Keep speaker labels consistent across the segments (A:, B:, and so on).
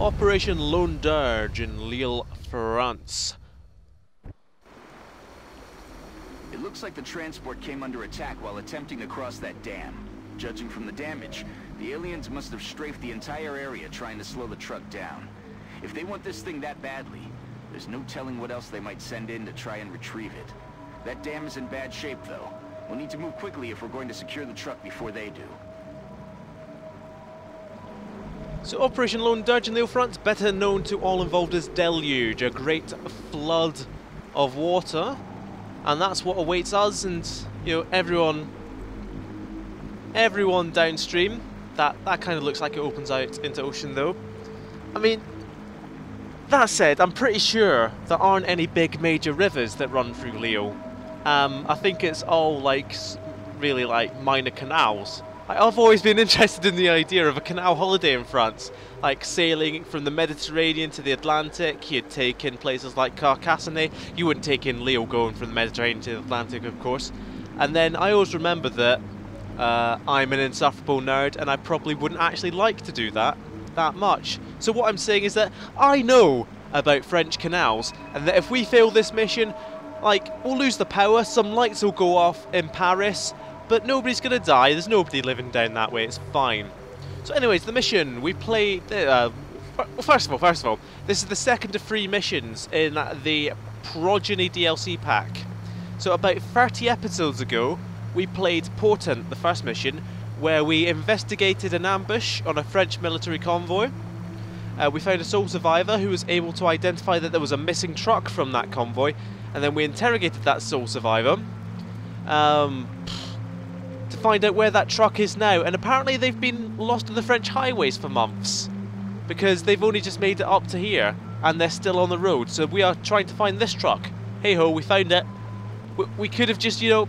A: Operation Lone Dirge in Lille, France.
B: It looks like the transport came under attack while attempting to cross that dam. Judging from the damage, the aliens must have strafed the entire area trying to slow the truck down. If they want this thing that badly, there's no telling what else they might send in to try and retrieve it. That dam is in bad shape, though. We'll need to move quickly if we're going to secure the truck before they do.
A: So Operation Lone Dirge in Lille, France, better known to all involved as Deluge, a great flood of water. And that's what awaits us and, you know, everyone downstream. That kind of looks like it opens out into ocean, though. I mean, that said, I'm pretty sure there aren't any big major rivers that run through Lille. I think it's all like really like minor canals. I've always been interested in the idea of a canal holiday in France, like sailing from the Mediterranean to the Atlantic. You'd take in places like Carcassonne. You wouldn't take in Lille going from the Mediterranean to the Atlantic, of course. And then I always remember that I'm an insufferable nerd, and I probably wouldn't actually like to do that much. So what I'm saying is that I know about French canals, and that if we fail this mission, like, we'll lose the power, some lights will go off in Paris, but nobody's gonna die. There's nobody living down that way. It's fine. So anyways, the mission, we played... first of all, this is the second of 3 missions in the Progeny DLC pack. So about 30 episodes ago, we played Portent, the first mission, where we investigated an ambush on a French military convoy. We found a sole survivor who was able to identify that there was a missing truck from that convoy, and then we interrogated that sole survivor to find out where that truck is now. And apparently they've been lost on the French highways for months, because they've only just made it up to here and they're still on the road. So we are trying to find this truck. Hey ho, we found it. We could have just, you know,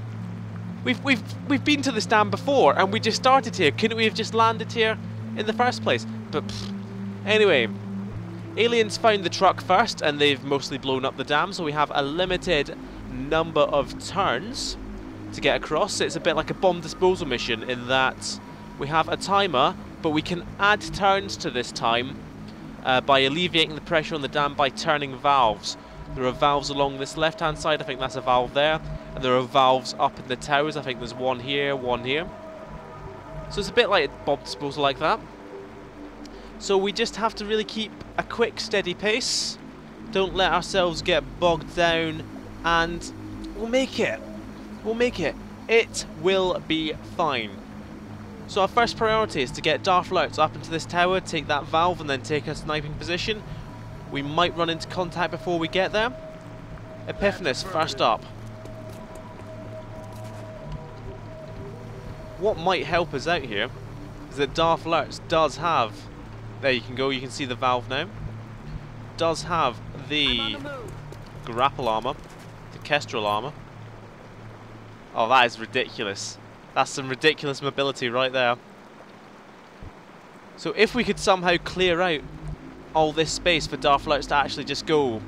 A: we've been to this dam before and we just started here. Couldn't we have just landed here in the first place? But anyway, aliens found the truck first and they've mostly blown up the dam, so we have a limited number of turns to get across. It's a bit like a bomb disposal mission in that we have a timer, but we can add turns to this time by alleviating the pressure on the dam by turning valves. There are valves along this left hand side, I think that's a valve there, and there are valves up in the towers. I think there's one here, one here. So it's a bit like a bomb disposal like that. So we just have to really keep a quick, steady pace. Don't let ourselves get bogged down, and we'll make it. We'll make it. It will be fine. So our first priority is to get Darth Lurtz up into this tower, take that valve, and then take a sniping position. We might run into contact before we get there. Epiphanis, first up. What might help us out here is that Darth Lurtz does have... There you can go, you can see the valve now. Does have the grapple armor, the kestrel armor. Oh, that is ridiculous. That's some ridiculous mobility right there. So if we could somehow clear out all this space for Darth Lurtz to actually just go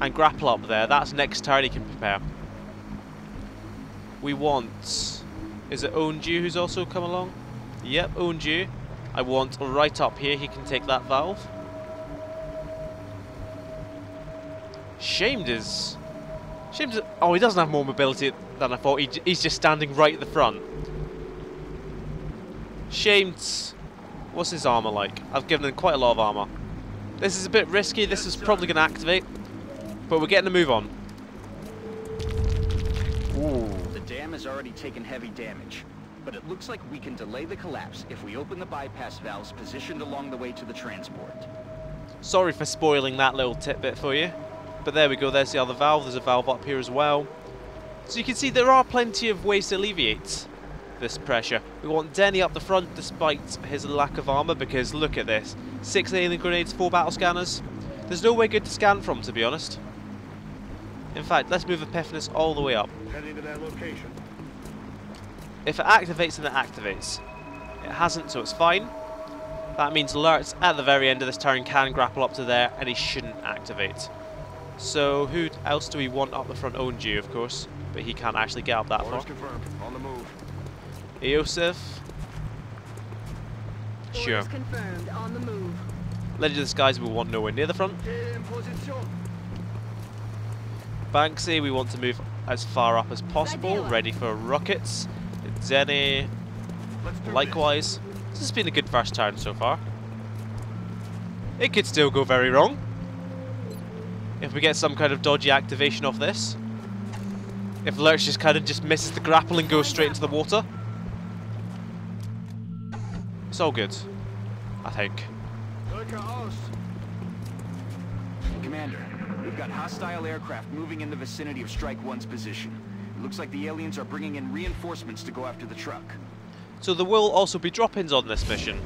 A: and grapple up there, that's next turn he can prepare. We want... Is it Onju who's also come along? Yep, Onju. I want right up here, he can take that valve. Shamed is... Oh, he doesn't have more mobility than I thought. He's just standing right at the front. Shamed... What's his armor like? I've given him quite a lot of armor. This is a bit risky. This is probably going to activate. But we're getting a move on. Ooh.
B: The dam has already taken heavy damage. But it looks like we can delay the collapse if we open the bypass valves positioned along the way to the transport.
A: Sorry for spoiling that little tidbit for you. But there we go. There's the other valve. There's a valve up here as well. So you can see there are plenty of ways to alleviate this pressure. We want Denny up the front despite his lack of armor, because look at this. 6 alien grenades, 4 battle scanners. There's no way good to scan from, to be honest. In fact, let's move Epiphanis all the way up.
C: Heading to that location.
A: If it activates, then it activates. It hasn't, so it's fine. That means Lurtz at the very end of this turn can grapple up to there, and he shouldn't activate. So who else do we want up the front? Onju, of course, but he can't actually get up that far.
C: Orders confirmed. On the move.
A: Eosif. Sure.
D: Orders confirmed. On the move.
A: Legend of the Skies we want nowhere near the front.
C: In position.
A: Banksy we want to move as far up as possible, ready for rockets. Zenny,
C: Let's do
A: likewise. This has been a good first turn so far. It could still go very wrong if we get some kind of dodgy activation off this. If Lurch just kind of just misses the grapple and goes straight into the water. It's all good, I think.
C: this. Look at us.
B: Commander, we've got hostile aircraft moving in the vicinity of Strike One's position. It looks like the aliens are bringing in reinforcements to go after the truck.
A: So there will also be drop-ins on this mission.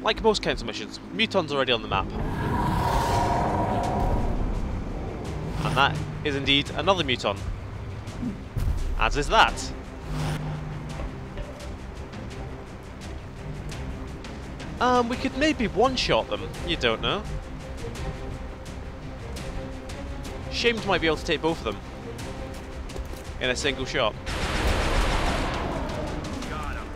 A: Like most council missions, Muton's already on the map. And that is indeed another Muton. As is that. We could maybe one-shot them, you don't know. Shamed might be able to take both of them in a single shot.
C: Got him.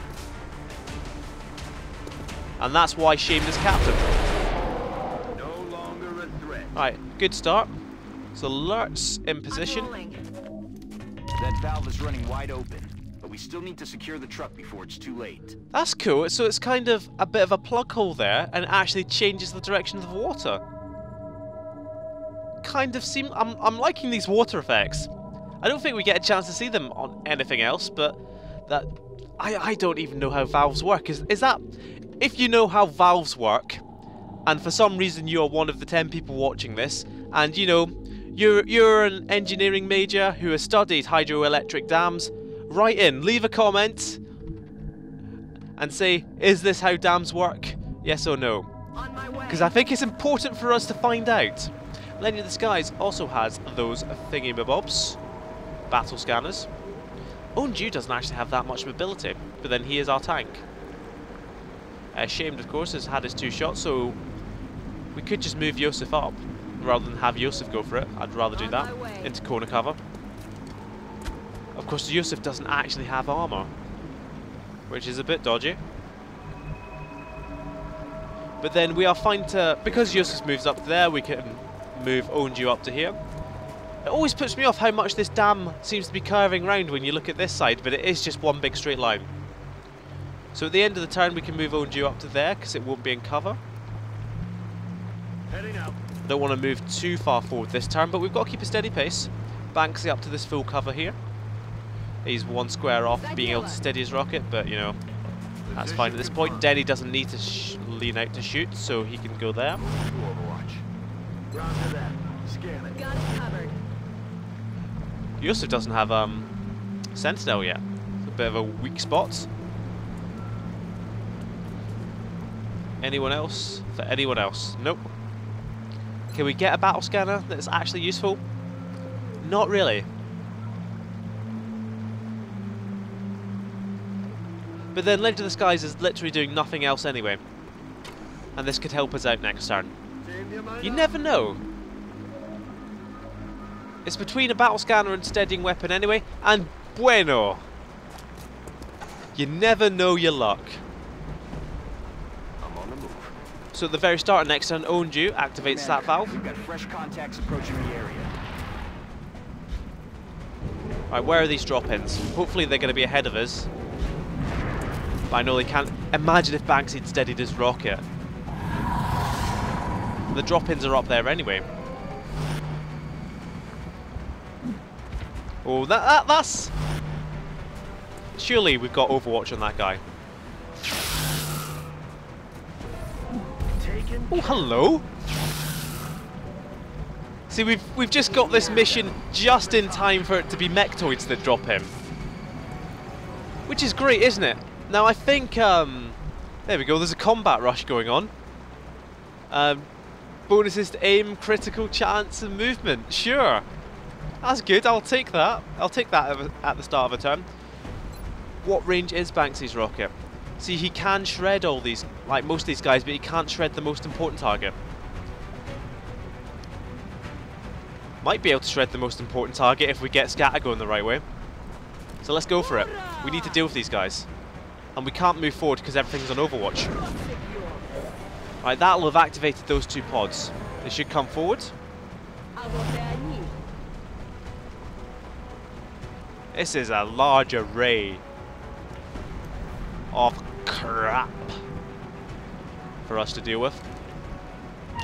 A: And that's why Shamed is captain.
C: No longer a threat.
A: Right, good start. So Lurt's in position.
B: That valve is running wide open, but we still need to secure the truck before it's too late.
A: That's cool. So it's kind of a bit of a plug hole there, and it actually changes the direction of the water. Kind of seem. I'm liking these water effects. I don't think we get a chance to see them on anything else, but that I don't even know how valves work. Is that if you know how valves work, and for some reason you are one of the 10 people watching this, and you know you're an engineering major who has studied hydroelectric dams, write in, leave a comment, and say, is this how dams work? Yes or no? Because I think it's important for us to find out. Legend of the Skies also has those thingy-mabobs, battle scanners. Onju doesn't actually have that much mobility, but then he is our tank. Shamed, of course, has had his 2 shots, so we could just move Yosef up rather than have Yosef go for it. I'd rather do that into corner cover. Of course, Yosef doesn't actually have armor, which is a bit dodgy. But then we are fine to, because Yosef moves up there, we can move Onju up to here. It always puts me off how much this dam seems to be curving round when you look at this side, but it is just one big straight line. So at the end of the turn we can move Onju up to there because it won't be in cover.
C: Heading out.
A: Don't want to move too far forward this turn, but we've got to keep a steady pace. Banksy up to this full cover here. He's 1 square off being able to steady his rocket, but you know, that's fine at this point. Denny doesn't need to lean out to shoot, so he can go there.
C: To Overwatch. Round to that. Scan it.
D: Got it covered.
A: Yosef doesn't have Sentinel yet. It's a bit of a weak spot. Anyone else? For anyone else? Nope. Can we get a battle scanner that's actually useful? Not really. But then Legend of the Skies is literally doing nothing else anyway. And this could help us out next turn. You never know. It's between a battle scanner and steadying weapon anyway, and bueno. You never know your luck.
C: I'm on the move.
A: So at the very start of next turn, Onju activates that valve.
B: We've got fresh contacts approaching the area.
A: Right, where are these drop-ins? Hopefully they're going to be ahead of us. But I know they can't. Imagine if Banksy had steadied his rocket. The drop-ins are up there anyway. Oh, that's... Surely we've got Overwatch on that guy. Oh, hello. See, we've just got this mission just in time for it to be Mechtoids that drop him. Which is great, isn't it? Now I think, there we go, there's a combat rush going on. Bonuses to aim, critical chance and movement, sure. That's good, I'll take that. I'll take that at the start of a turn. What range is Banksy's rocket? See, he can shred all these, like most of these guys, but he can't shred the most important target. Might be able to shred the most important target if we get scatter going the right way. So let's go for it. We need to deal with these guys. And we can't move forward because everything's on Overwatch. Right, that'll have activated those 2 pods. They should come forward. This is a large array of crap for us to deal with.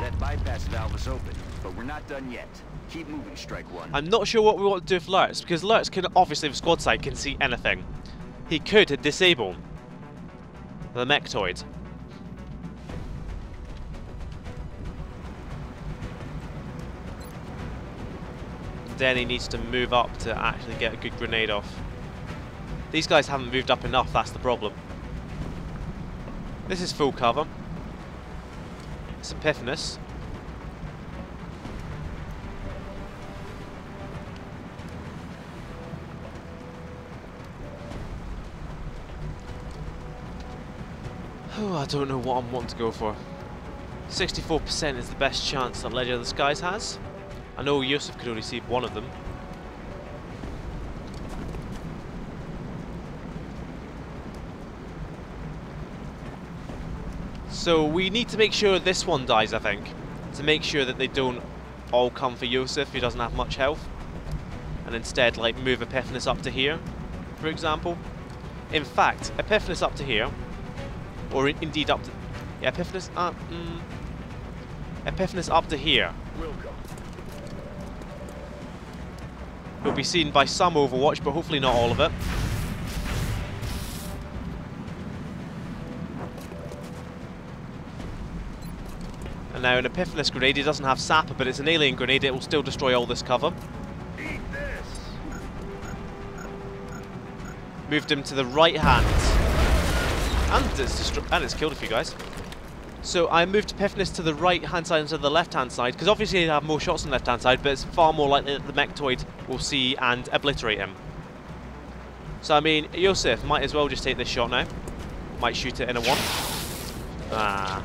B: That bypass valve is open, but we're not done yet. Keep moving, Strike One.
A: I'm not sure what we want to do with Lurtz, because Lurtz can obviously, with squad sight, can see anything. He could disable the Mechtoid. Then he needs to move up to actually get a good grenade off. These guys haven't moved up enough, that's the problem. This is full cover. It's Epiphanes. Oh, I don't know what I'm wanting to go for. 64% is the best chance that Ledger of the Skies has. I know Yusuf could only see one of them. So we need to make sure this one dies, I think. To make sure that they don't all come for Yusuf, who doesn't have much health. And instead, like, move Epiphanes up to here, for example. In fact, Epiphanes up to here. Or indeed up to... Yeah, Epiphanes... Epiphanes up to here. Will be seen by some Overwatch, but hopefully not all of it. And now an Epiphanes grenade, it doesn't have Sapper, but it's an alien grenade, it will still destroy all this cover.
C: Eat this.
A: Moved him to the right hand. And it's killed a few guys. So I moved Epiphanes to the right hand side instead of the left hand side, because obviously he'll have more shots on the left hand side, but it's far more likely that the Mechtoid will see and obliterate him. So I mean, Yusuf might as well just take this shot now. Might shoot it in a 1. Ah.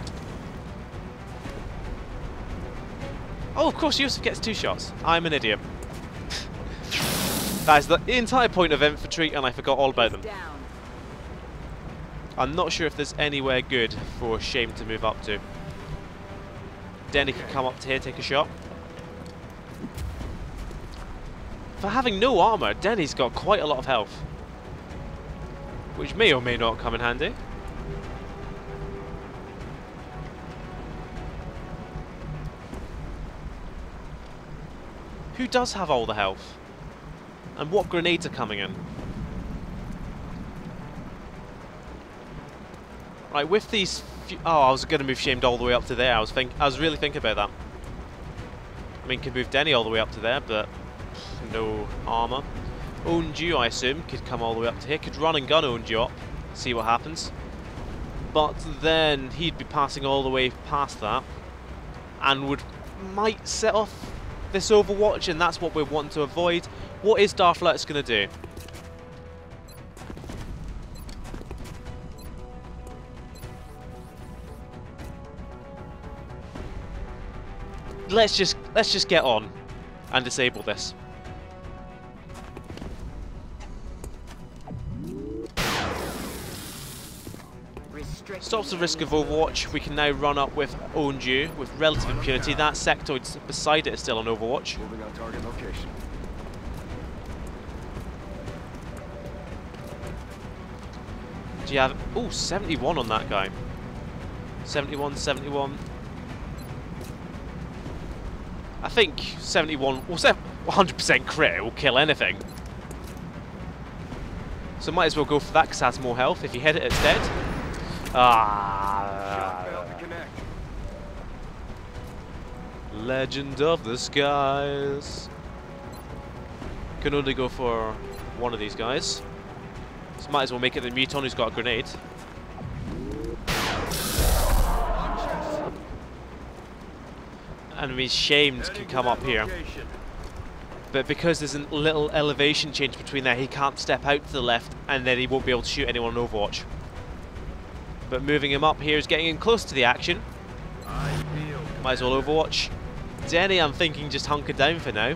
A: Oh, of course Yusuf gets 2 shots. I'm an idiot. That is the entire point of infantry, and I forgot all about them. I'm not sure if there's anywhere good for Shame to move up to. Denny can come up to here, take a shot. For having no armor, Denny's got quite a lot of health, which may or may not come in handy. Who does have all the health? And what grenades are coming in? Right, with these oh, I was going to move Shamed all the way up to there. I was really thinking about that. I mean, could move Denny all the way up to there, but no armor. Onju, I assume, could come all the way up to here. Could run and gun Onju up, see what happens. But then he'd be passing all the way past that, and might set off this Overwatch, and that's what we want to avoid. What is Darth Lurtz going to do? Let's just get on and disable this. Stops the risk of Overwatch. We can now run up with Onju with relative impunity. That sectoid beside it is still on Overwatch.
C: Moving on target location.
A: Do you have... Oh, 71 on that guy. 71, 71. I think 71... Well, 100% crit. It will kill anything. So might as well go for that because it has more health. If you hit it, it's dead. Ah.
C: Shot failed to connect.
A: Legend of the Skies. Can only go for one of these guys. So might as well make it the Muton who's got a grenade. Enemies Shamed can come up here. But because there's a little elevation change between there, he can't step out to the left, and then he won't be able to shoot anyone on Overwatch. But moving him up here is getting in close to the action. Might as well Overwatch. Denny, I'm thinking, just hunker down for now.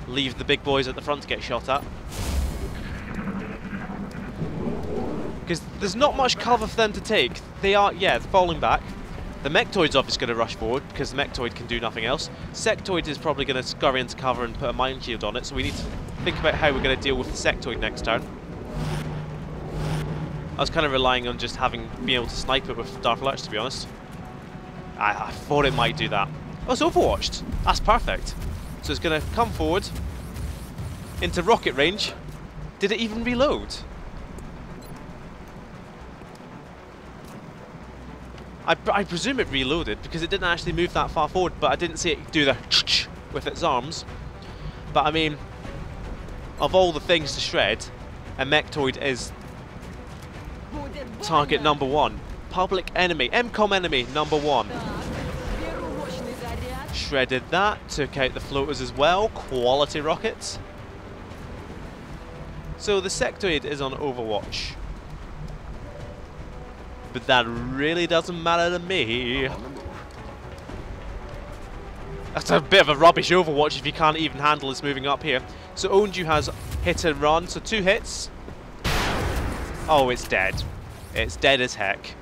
A: Leave the big boys at the front to get shot at. Because there's not much cover for them to take. They are, yeah, falling back. The Mechtoid's obviously going to rush forward because the Mechtoid can do nothing else. Sectoid is probably going to scurry into cover and put a mine shield on it, so we need to think about how we're going to deal with the Sectoid next turn. I was kind of relying on just being able to snipe it with Dark Lurch, to be honest. I thought it might do that. Oh, it's overwatched. That's perfect. So it's going to come forward into rocket range. Did it even reload? I presume it reloaded because it didn't actually move that far forward, but I didn't see it do the with its arms. But I mean, of all the things to shred, a Mechtoid is target number 1. Public enemy, M-Kom enemy number 1. Shredded that, took out the floaters as well, quality rockets. So the Sectoid is on Overwatch. But that really doesn't matter to me. That's a bit of a rubbish Overwatch if you can't even handle this moving up here. So Onju has hit and run, so 2 hits. Oh, it's dead. It's dead as heck.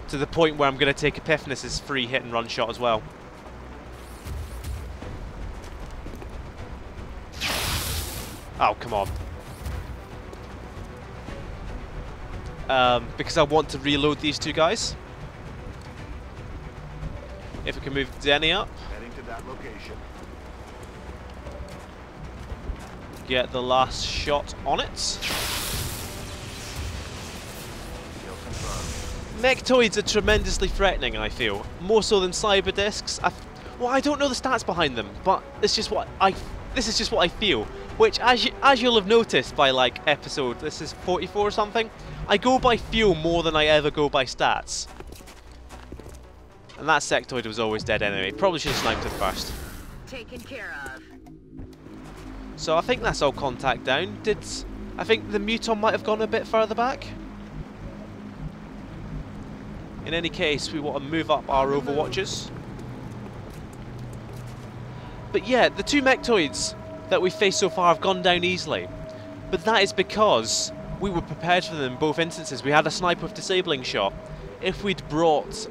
A: To the point where I'm going to take Epiphanes' free hit and run shot as well. Oh, come on. Because I want to reload these 2 guys. If we can move Denny up.
C: Heading to that location.
A: Get the last shot on it. Mechtoids are tremendously threatening, I feel. More so than cyber discs. Well, I don't know the stats behind them, but it's just what this is just what I feel. Which, as you'll have noticed by like episode, this is 44 or something, I go by feel more than I ever go by stats. And that Sectoid was always dead anyway. Probably should have sniped it first.
D: Taken care of.
A: So I think that's all contact down. I think the Muton might have gone a bit further back. In any case, we want to move up our Overwatches. But yeah, the 2 Mechtoids that we've faced so far have gone down easily. But that is because we were prepared for them in both instances. We had a sniper with disabling shot. If we'd brought...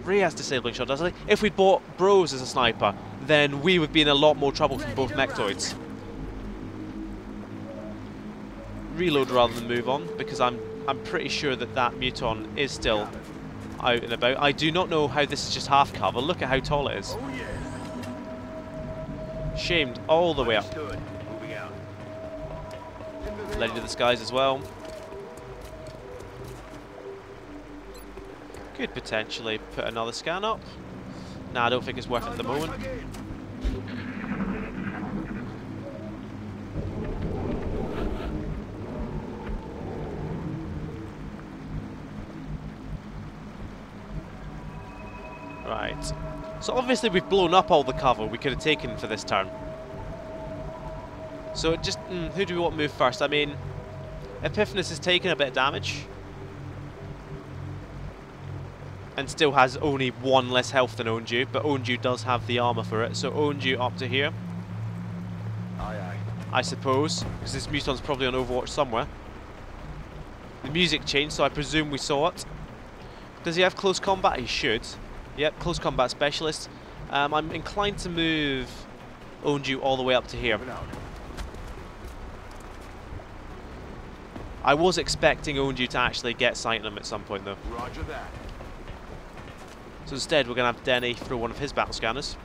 A: Ray has disabling shot, doesn't he? If we'd brought Bros as a sniper, then we would be in a lot more trouble from both Mechtoids. Reload rather than move on, because I'm pretty sure that Muton is still out and about. I do not know how this is just half cover. Look at how tall it is.
C: Oh, yeah.
A: Shamed all the way up.
C: Moving out.
A: Led into the skies as well. Could potentially put another scan up. Nah, I don't think it's worth it at the moment. Right. So obviously we've blown up all the cover we could have taken for this turn. So it just, who do we want to move first? I mean, Epiphanes has taken a bit of damage. And still has only 1 less health than Onju, but Onju does have the armor for it. So Onju up to here.
C: Aye, aye.
A: I suppose, because this Muton's probably on Overwatch somewhere. The music changed, so I presume we saw it. Does he have close combat? He should. Yep, close combat specialist. I'm inclined to move Onju all the way up to here. I was expecting Onju to actually get sight on him at some point though.
C: Roger that.
A: So instead we're going to have Denny throw one of his battle scanners.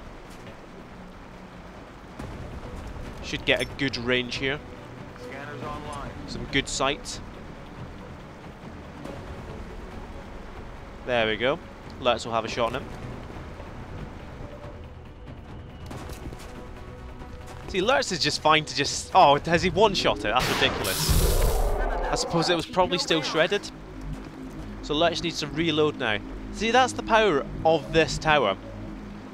A: Should get a good range here.
C: Scanners online.
A: Some good sight. There we go. Let's all have a shot on him. See, Lurtz is just fine to just... Oh, has he one-shot it? That's ridiculous. I suppose it was probably still shredded. So Lurtz needs to reload now. See, that's the power of this tower.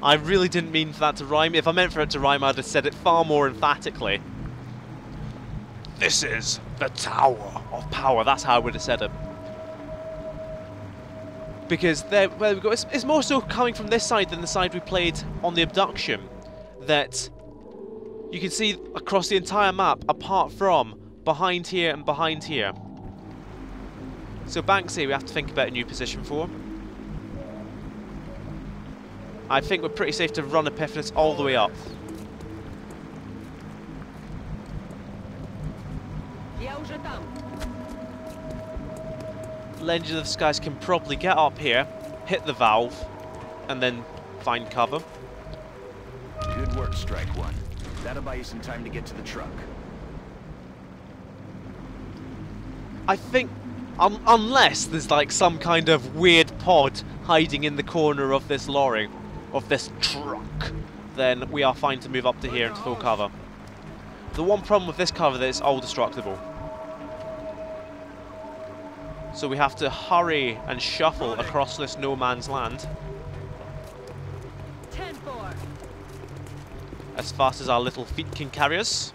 A: I really didn't mean for that to rhyme. If I meant for it to rhyme, I'd have said it far more emphatically. This is the Tower of Power. That's how I would have said it. Because there we go. It's more so coming from this side than the side we played on the abduction. That you can see across the entire map, apart from behind here and behind here. So Banksy we have to think about a new position for. I think we're pretty safe to run Epiphanis all the way up. Legend of the Skies can probably get up here, hit the valve, and then find cover.
B: Good work, Strike One. That'll buy you some time to get to the truck.
A: I think, unless there's like some kind of weird pod hiding in the corner of this lorry, of this truck, then we are fine to move up to here into full cover. The one problem with this cover is that it's all destructible. So we have to hurry and shuffle across this no man's land
D: 10-4.
A: as fast as our little feet can carry us.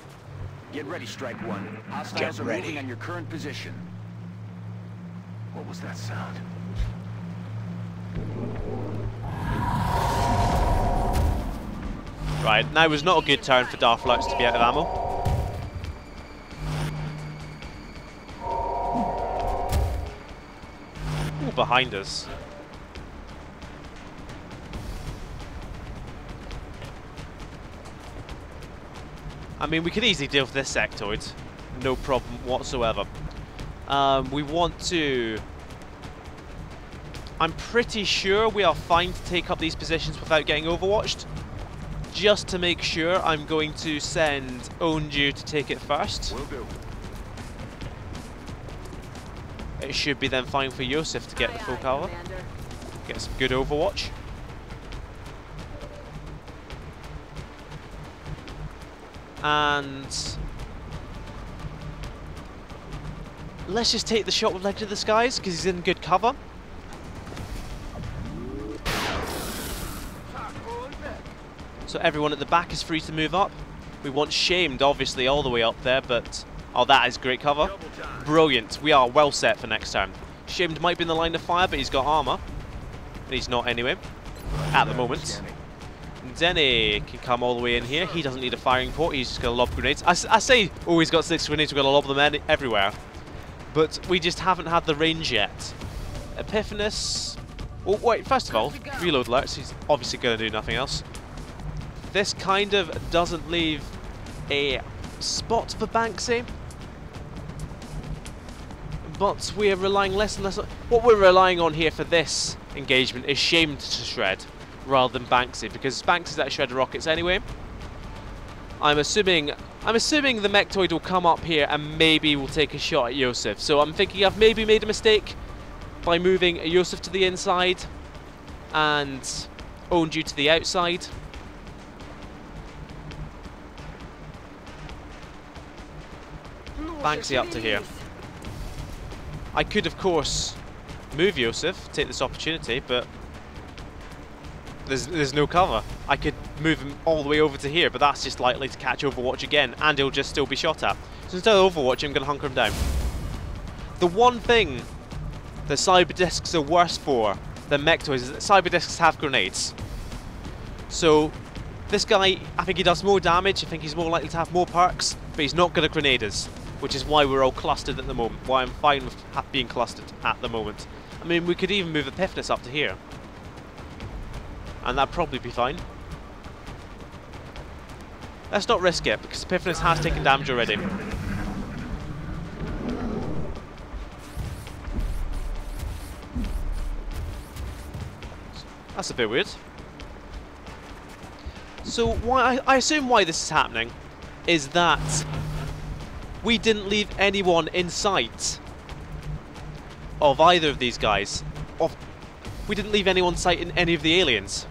B: Get ready, Strike One. Hostiles are moving on your current position. What was that sound?
A: Right, now was not a good turn for Darth Lurch to be out of ammo. Ooh, behind us. I mean, we could easily deal with this sectoid. No problem whatsoever. We want to... I'm pretty sure we are fine to take up these positions without getting overwatched. Just to make sure, I'm going to send Onju to take it first.
B: Will do.
A: It should be then fine for Yosef to get the full cover. Get some good overwatch. And let's just take the shot with Legend of the Skies because he's in good cover. So everyone at the back is free to move up. We want Shamed obviously all the way up there, but oh, that is great cover. Brilliant. We are well set for next turn. Shamed might be in the line of fire, but he's got armor. And he's not anyway at the moment. Denny can come all the way in here. He doesn't need a firing port. He's just going to lob grenades. I say, oh, he's got 6 grenades. We're going to lob them everywhere. But we just haven't had the range yet. Epiphanis. Oh, wait. First of all, reload alerts. He's obviously going to do nothing else. This kind of doesn't leave a spot for Banksy. But we're relying less and less on... What we're relying on here for this engagement is Shamed to shred, rather than Banksy, because Banksy's at shred rockets anyway. I'm assuming the Mechtoid will come up here and maybe will take a shot at Yosef. So I'm thinking I've maybe made a mistake by moving Yosef to the inside and Onju to the outside. Banksy up to here. I could, of course, move Yosef, take this opportunity, but there's no cover. I could move him all the way over to here, but that's just likely to catch Overwatch again, and he'll just still be shot at. So instead of Overwatch, I'm going to hunker him down. The one thing that cyber discs are worse for than Mechtoids is that cyber discs have grenades. So this guy, I think he does more damage, I think he's more likely to have more perks, but he's not good at grenaders, which is why we're all clustered at the moment, why I'm fine with being clustered at the moment. I mean, we could even move Epiphanis up to here, and that'd probably be fine. Let's not risk it, because Epiphanis has taken damage already. That's a bit weird. So why I assume why this is happening is that we didn't leave anyone in sight of either of these guys. We didn't leave anyone in sight in any of the aliens.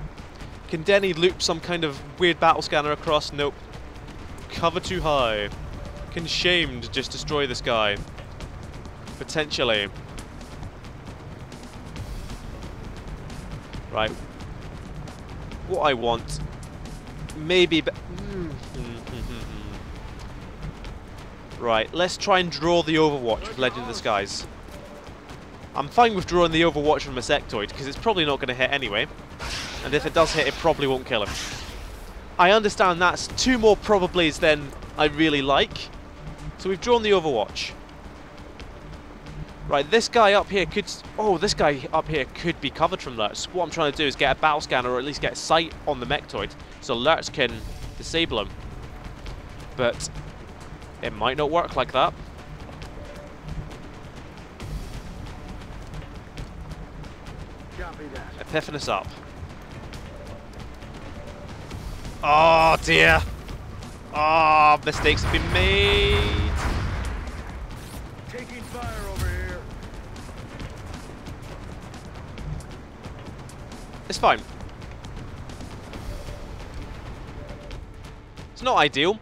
A: Can Denny loop some kind of weird battle scanner across? Nope. Cover too high. Can Shamed just destroy this guy? Potentially. Right. What I want... Maybe... Right, let's try and draw the Overwatch with Legend of the Skies. I'm fine with drawing the Overwatch from a sectoid, because it's probably not going to hit anyway. And if it does hit, it probably won't kill him. I understand that's 2 more probablys than I really like. So we've drawn the Overwatch. Right, this guy up here could... Oh, this guy up here could be covered from alerts. What I'm trying to do is get a battle scanner, or at least get sight on the Mechtoid, so alerts can disable him. But it might not work like that.
C: Copy that.
A: Epiphanous up. Oh dear! Oh, mistakes have been made!
C: Taking fire over here.
A: It's fine. It's not ideal,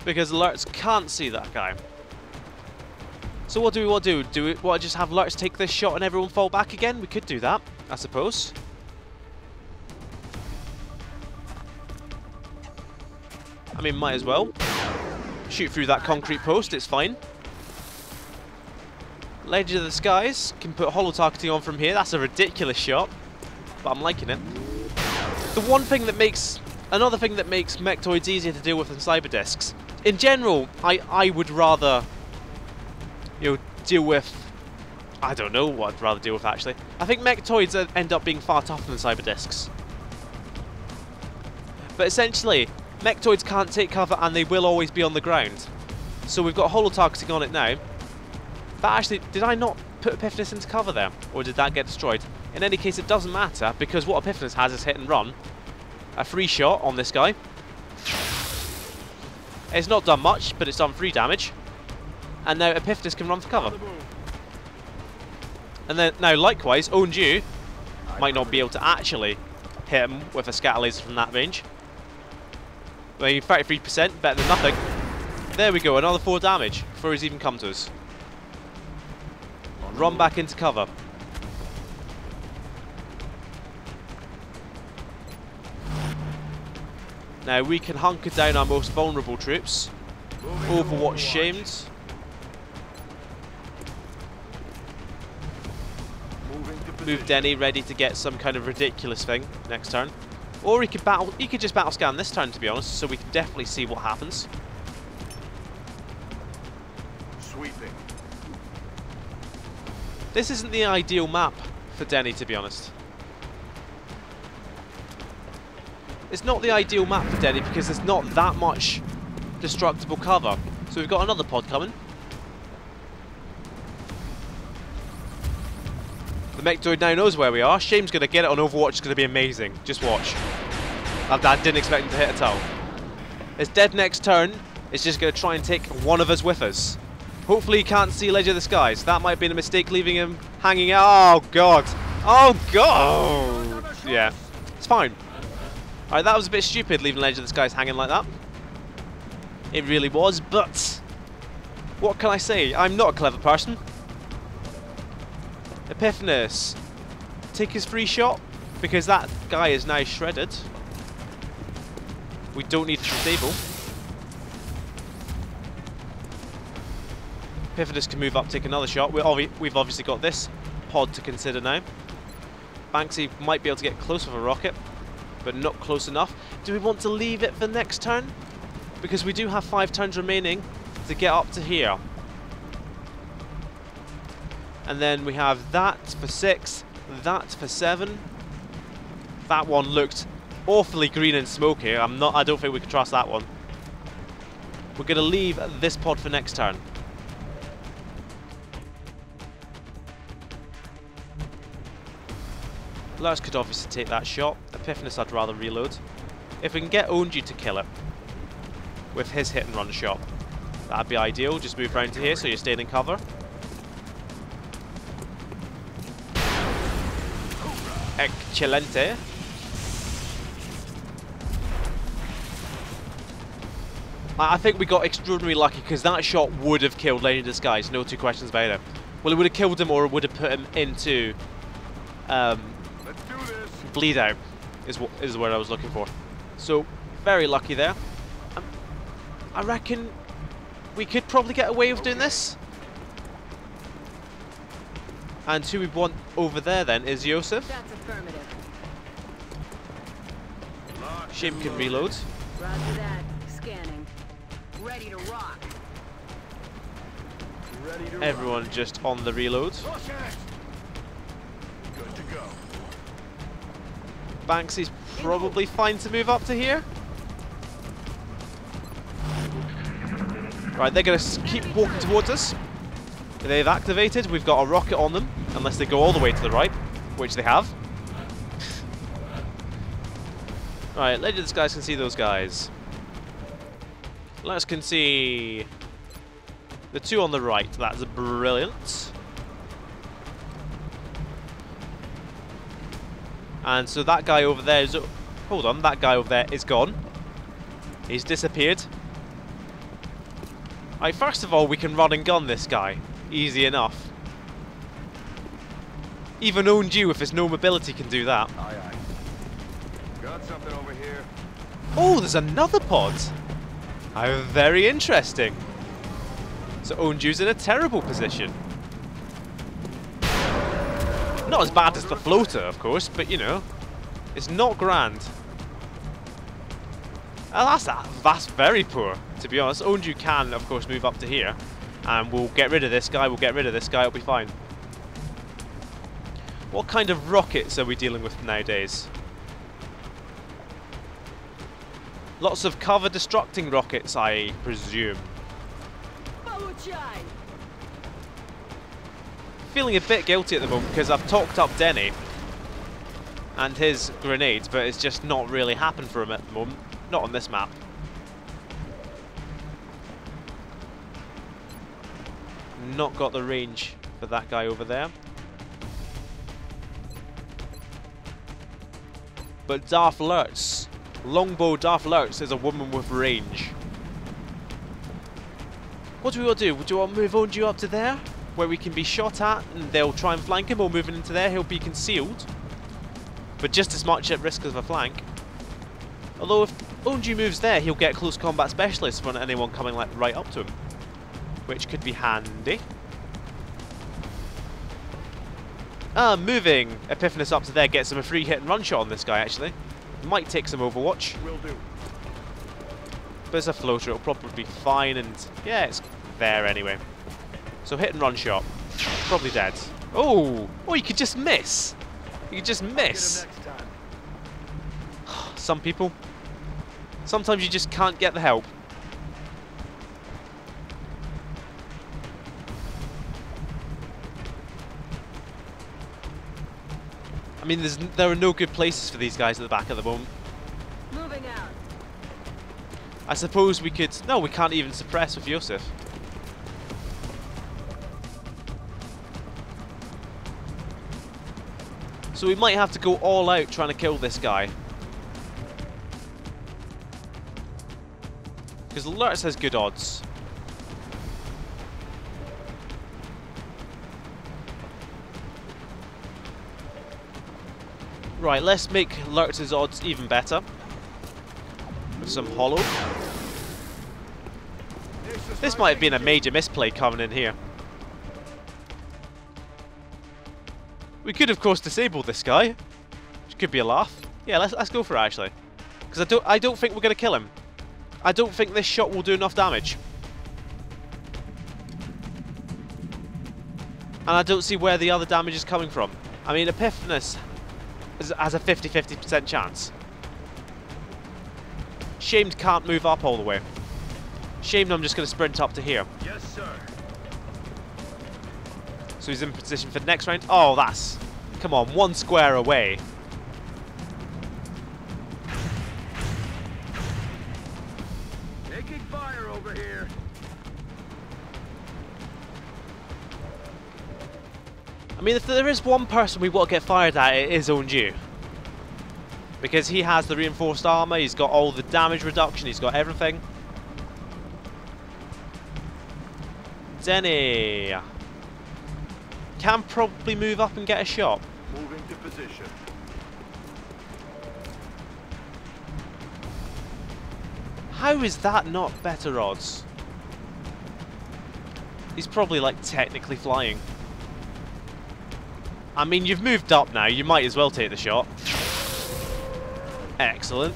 A: because alerts can't see that guy. So what do we want to do? Do we want to just have alerts take this shot and everyone fall back again? We could do that, I suppose. I mean, might as well. Shoot through that concrete post, it's fine. Legend of the Skies can put holo targeting on from here. That's a ridiculous shot, but I'm liking it. The one thing that makes... Another thing that makes Mechtoids easier to deal with than Cyberdiscs. In general, I would rather... You know, deal with... I don't know what I'd rather deal with, actually. I think Mechtoids end up being far tougher than Cyberdiscs. But essentially, Mechtoids can't take cover and they will always be on the ground. So we've got holo targeting on it now. That actually, did I not put Epiphanous into cover there? Or did that get destroyed? In any case, it doesn't matter, because what Epiphanous has is hit and run. A free shot on this guy. It's not done much, but it's done 3 damage. And now Epiphanous can run for cover. And then, now likewise, Owned You might not be able to actually hit him with a scatter laser from that range. I mean, 33%, better than nothing. There we go, another 4 damage before he's even come to us. Run back into cover. Now we can hunker down our most vulnerable troops. Overwatch shamed. Move Denny ready to get some kind of ridiculous thing next turn. Or he could battle. He could just battle scan this turn, to be honest, so we can definitely see what happens.
C: Sweeping.
A: This isn't the ideal map for Denny, to be honest. It's not the ideal map for Denny because there's not that much destructible cover. So we've got another pod coming. The Mechtoid now knows where we are. Shame's going to get it on Overwatch. It's going to be amazing. Just watch. I didn't expect him to hit at all. It's dead next turn. It's just going to try and take one of us with us. Hopefully he can't see Ledge of the Skies. That might have been a mistake leaving him hanging out. Oh god. Oh god. Yeah. It's fine. Alright, that was a bit stupid leaving Ledge of the Skies hanging like that. It really was, but what can I say? I'm not a clever person. Epiphanous. Take his free shot because that guy is now shredded. We don't need to disable. Epiphanous can move up, take another shot. We've obviously got this pod to consider now. Banksy might be able to get close with a rocket, but not close enough. Do we want to leave it for next turn? Because we do have 5 turns remaining to get up to here. And then we have that for 6, that for 7. That one looked awfully green and smoky. I don't think we can trust that one. We're going to leave this pod for next turn. Lars could obviously take that shot. Epiphanous I'd rather reload. If we can get Owned You to kill it with his hit and run shot, that'd be ideal. Just move around to here so you're staying in cover. Excelente. I think we got extraordinarily lucky because that shot would have killed Legend of the Skies, no 2 questions about it. Well, it would have killed him or it would have put him into bleed out is what I was looking for. So very lucky there. I reckon we could probably get away with doing this. And who we want over there then is Yosef.
D: That's affirmative.
A: Shim can reload.
D: Roger that. Scanning. Ready to rock.
C: Ready to
A: Everyone just on the reload.
C: run. Push it. Good to go.
A: Banksy's probably fine to move up to here. Right, they're going to keep walking towards us. They've activated. We've got a rocket on them, unless they go all the way to the right, which they have. Right, later these guys can see those guys. Let's can see the two on the right. That's brilliant. And so that guy over there is... Hold on, that guy over there is gone. He's disappeared. Right, first of all, we can run and gun this guy. Easy enough. Even owned you with his no mobility can do that.
C: Aye, aye. Got something over here.
A: Oh, there's another pod. How very interesting. So owned you's in a terrible position. Not as bad as the floater, of course, but you know, it's not grand. That's very poor, to be honest. Owned you can, of course, move up to here, and we'll get rid of this guy. We'll get rid of this guy. It'll be fine. What kind of rockets are we dealing with nowadays? Lots of cover destructing rockets, I presume. Feeling a bit guilty at the moment because I've talked up Denny and his grenades, but it's just not really happened for him at the moment. Not on this map. Not got the range for that guy over there. But Darth Lurtz, Longbow Darth Lurtz is a woman with range. What do we want to do? Do you want to move on you up to there, where we can be shot at and they'll try and flank him, or moving into there he'll be concealed, but just as much at risk of a flank. Although if Onju moves there, he'll get close combat specialists for anyone coming like right up to him, which could be handy. Moving Epiphanis up to there gets him a free hit and run shot on this guy actually. Might take some Overwatch.
C: Will do.
A: But it's a floater, it'll probably be fine, and yeah, it's there anyway. So hit and run shot. Probably dead. Oh! Oh, you could just miss! You could just miss!
C: Get him next time.
A: Some people. Sometimes you just can't get the help. I mean, there are no good places for these guys at the back at the moment.
D: Moving out.
A: I suppose we could... No, we can't even suppress with Yosef. So we might have to go all out trying to kill this guy. Because Lurtz has good odds. Right, let's make Lurtz's odds even better. With some hollow. This might have been a major misplay coming in here. We could, of course, disable this guy, which could be a laugh. Yeah, let's go for it actually, because I don't think we're going to kill him. I don't think this shot will do enough damage, and I don't see where the other damage is coming from. I mean, Epiphanis has a 50-50% chance. Shamed can't move up all the way. Shamed, I'm just going to sprint up to here.
C: Yes, sir.
A: So he's in position for the next round. Oh, that's... Come on, one square away.
C: Taking fire over here.
A: I mean, if there is one person we want to get fired at, it is Onju. Because he has the reinforced armor, he's got all the damage reduction, he's got everything. Denny can probably move up and get a shot.
C: Moving to position.
A: How is that not better odds? He's probably like technically flying. I mean, you've moved up now, you might as well take the shot. Excellent.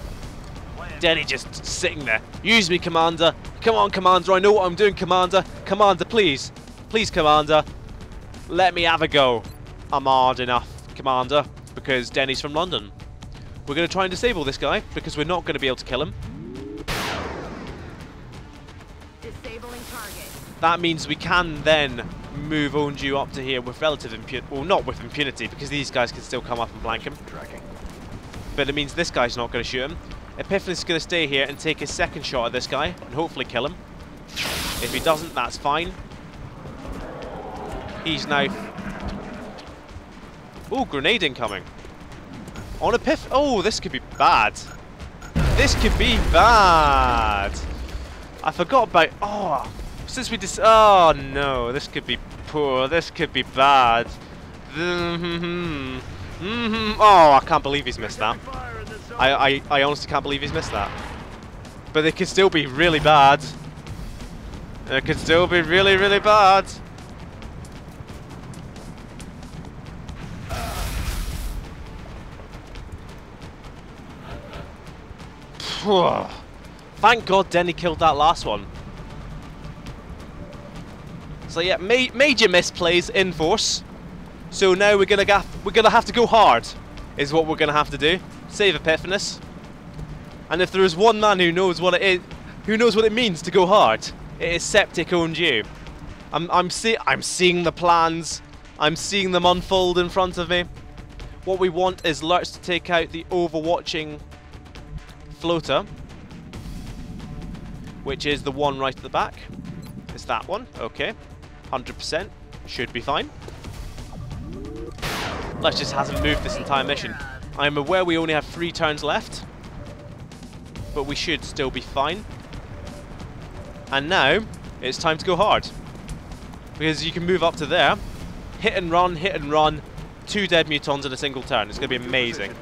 A: Denny just sitting there. Use me, Commander. Come on, Commander, I know what I'm doing, Commander. Commander, please. Please, Commander. Let me have a go. I'm hard enough, Commander, because Denny's from London. We're going to try and disable this guy, because we're not going to be able to kill him.
D: Disabling target.
A: That means we can then move Onju up to here with relative impunity. Well, not with impunity, because these guys can still come up and flank him.
C: Tracking.
A: But it means this guy's not going to shoot him. Epiphanes is going to stay here and take his second shot at this guy, and hopefully kill him. If he doesn't, that's fine. He's now... Oh, grenade incoming. On Epiph... Oh, this could be bad. This could be bad. I forgot about... Oh, since we just... Oh, no. This could be poor. This could be bad. Oh, I can't believe he's missed that. I honestly can't believe he's missed that. But it could still be really bad. It could still be really, really bad. Thank God Denny killed that last one. So yeah, major misplays in force. So now we're gonna have to go hard, is what we're gonna have to do. Save Epiphanes. And if there is one man who knows what it is, who knows what it means to go hard, it is Septic Onju. I'm seeing the plans. I'm seeing them unfold in front of me. What we want is Lurch to take out the overwatching floater, which is the one right at the back. It's that one. Okay, 100% should be fine. Lurch just hasn't moved this entire mission. I'm aware we only have 3 turns left, but we should still be fine. And now it's time to go hard, because you can move up to there, hit and run, 2 dead mutons in a single turn. It's going to be amazing.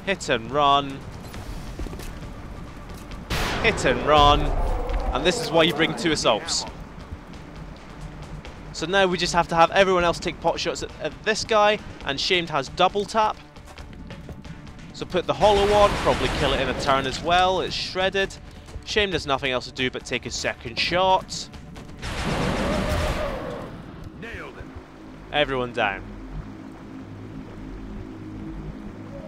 A: Hit and run. Hit and run. And this is why you bring 2 assaults. So now we just have to have everyone else take pot shots at this guy, and Shamed has double tap. So put the hollow on, probably kill it in a turn as well. It's shredded. Shamed has nothing else to do but take his second shot.
C: Nailed it.
A: Everyone down.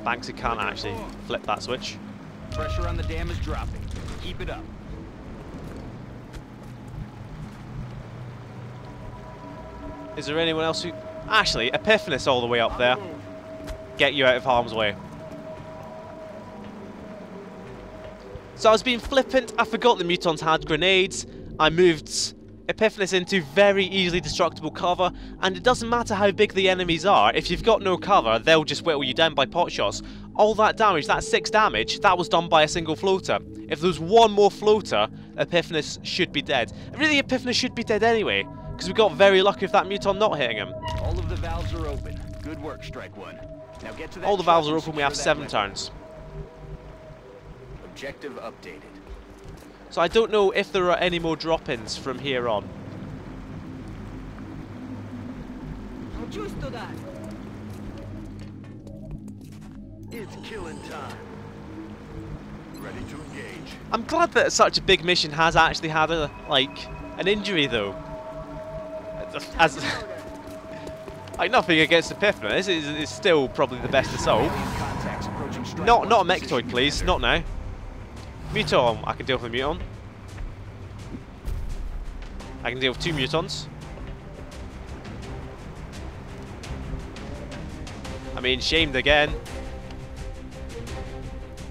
A: Banksy can't actually flip that switch.
B: Pressure on the dam is dropping. Keep it up.
A: Is there anyone else who... Actually, Epiphanes all the way up there. Get you out of harm's way. So I was being flippant. I forgot the mutons had grenades. I moved Epiphanes into very easily destructible cover, and it doesn't matter how big the enemies are. If you've got no cover, they'll just whittle you down by pot shots. All that damage, that 6 damage, that was done by a single floater. If there was one more floater, Epiphanes should be dead. Really, Epiphanes should be dead anyway, because we got very lucky with that muton not hitting him.
B: All of the valves are open. Good work, Strike One. Now get to that.
A: All the valves are open. We have 7 turns.
B: Objective updated.
A: So I don't know if there are any more drop-ins from here on.
C: It's killing time. Ready to engage.
A: I'm glad that such a big mission has actually had a an injury though. As like nothing against Epiphanes, is still probably the best assault. Not a Mechtoid, please. Not now. Muton, I can deal with a Muton. I can deal with 2 mutons. I mean, Shamed again.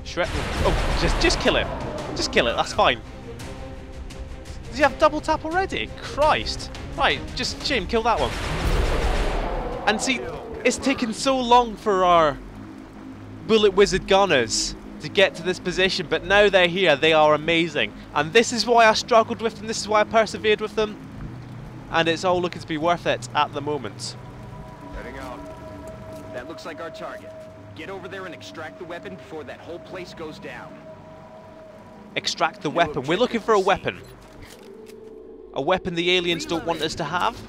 A: Shred. Oh, just kill it. Just kill it. That's fine. Does he have double tap already? Christ. Right, just Shamed, kill that one. And see, it's taken so long for our bullet wizard gunners to get to this position, but now they're here. They are amazing, and this is why I struggled with them. This is why I persevered with them, and it's all looking to be worth it at the moment.
C: Heading out.
B: That looks like our target. Get over there and extract the weapon before that whole place goes down.
A: Extract the weapon. We're looking for a weapon. A weapon the aliens don't want us to have.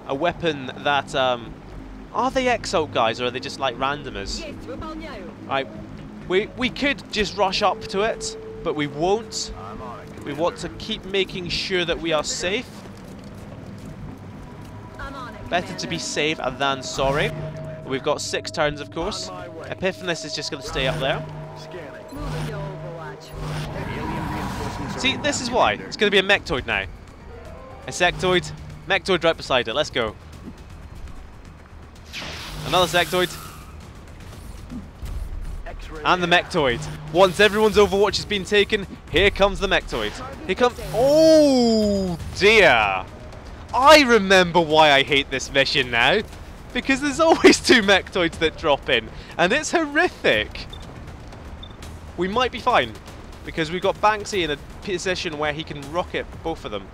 A: A weapon that, are they Exalt guys, or are they just like randomers? Right, We could just rush up to it, but we won't.
C: I'm on it.
A: We want to keep making sure that we are safe.
D: I'm on it,
A: Better to be safe than sorry. We've got 6 turns, of course. Epiphanis is just going to stay up there.
C: Scanning.
D: Moving to Overwatch.
B: Alien reinforcements are
A: See, this is why. It's going to be a mechtoid now. A sectoid. Mechtoid right beside it. Let's go. Another sectoid.
C: X-ray.
A: And the mechtoid. Once everyone's Overwatch has been taken, here comes the mechtoid. Here comes... Oh, dear. I remember why I hate this mission now. Because there's always 2 mechtoids that drop in. And it's horrific. We might be fine. Because we've got Banksy in a position where he can rocket both of them.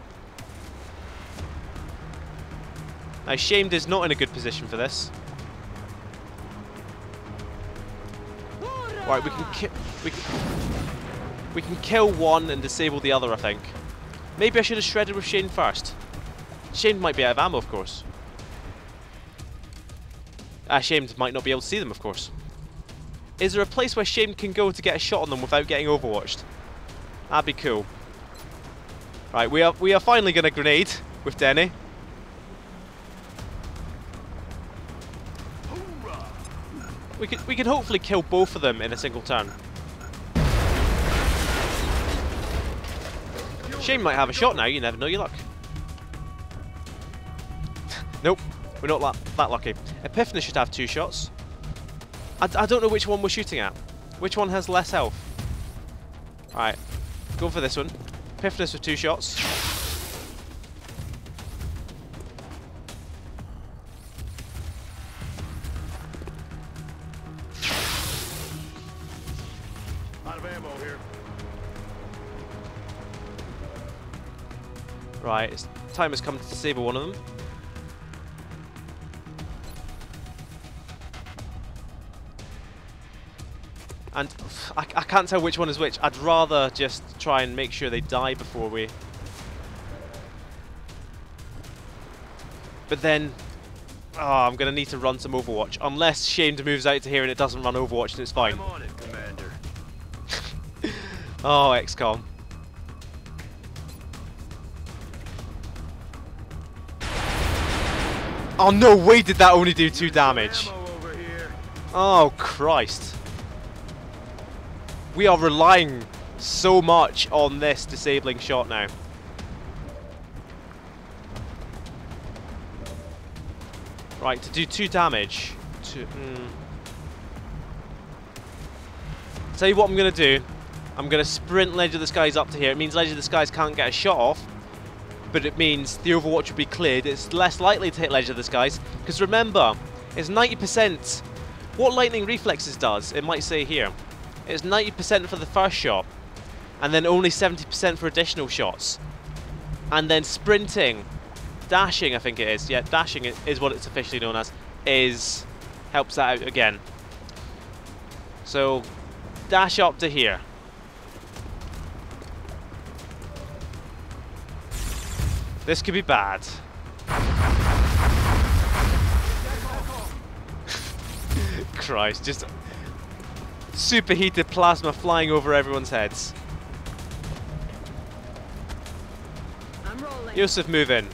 A: Now, Shamed is not in a good position for this. Right, we can kill one and disable the other, I think. Maybe I should have shredded with Shane first. Shane might be out of ammo, of course. Shamed might not be able to see them, of course. Is there a place where Shamed can go to get a shot on them without getting overwatched? That'd be cool. Right, we are finally gonna grenade with Denny. We can hopefully kill both of them in a single turn. Shane might have a shot now, you never know your luck. Nope, we're not that lucky. Epiphanis should have 2 shots. I don't know which one we're shooting at. Which one has less health? Alright, go for this one. Epiphanis with 2 shots.
C: Out of ammo here.
A: Right, it's time has come to disable one of them. And I can't tell which one is which. I'd rather just try and make sure they die before we... But then... Oh, I'm going to need to run some Overwatch. Unless Shamed moves out to here and it doesn't run Overwatch and it's fine.
C: I'm on it, Commander.
A: Oh, XCOM. Oh, no way did that only do 2 damage.
C: Ammo over here.
A: Oh, Christ. We are relying so much on this disabling shot now. Right, to do 2 damage. Tell you what I'm going to do. I'm going to sprint Ledge of the Skies up to here. It means Ledge of the Skies can't get a shot off. But it means the Overwatch will be cleared. It's less likely to hit Ledge of the Skies. Because remember, it's 90%. What Lightning Reflexes does, it might say here. It's 90% for the first shot, and then only 70% for additional shots. And then sprinting, dashing I think it is, yeah, dashing is what it's officially known as, helps that out again. So, dash up to here. This could be bad. Christ, just... superheated plasma flying over everyone's heads.
D: I'm rolling.
A: Yusuf, move in.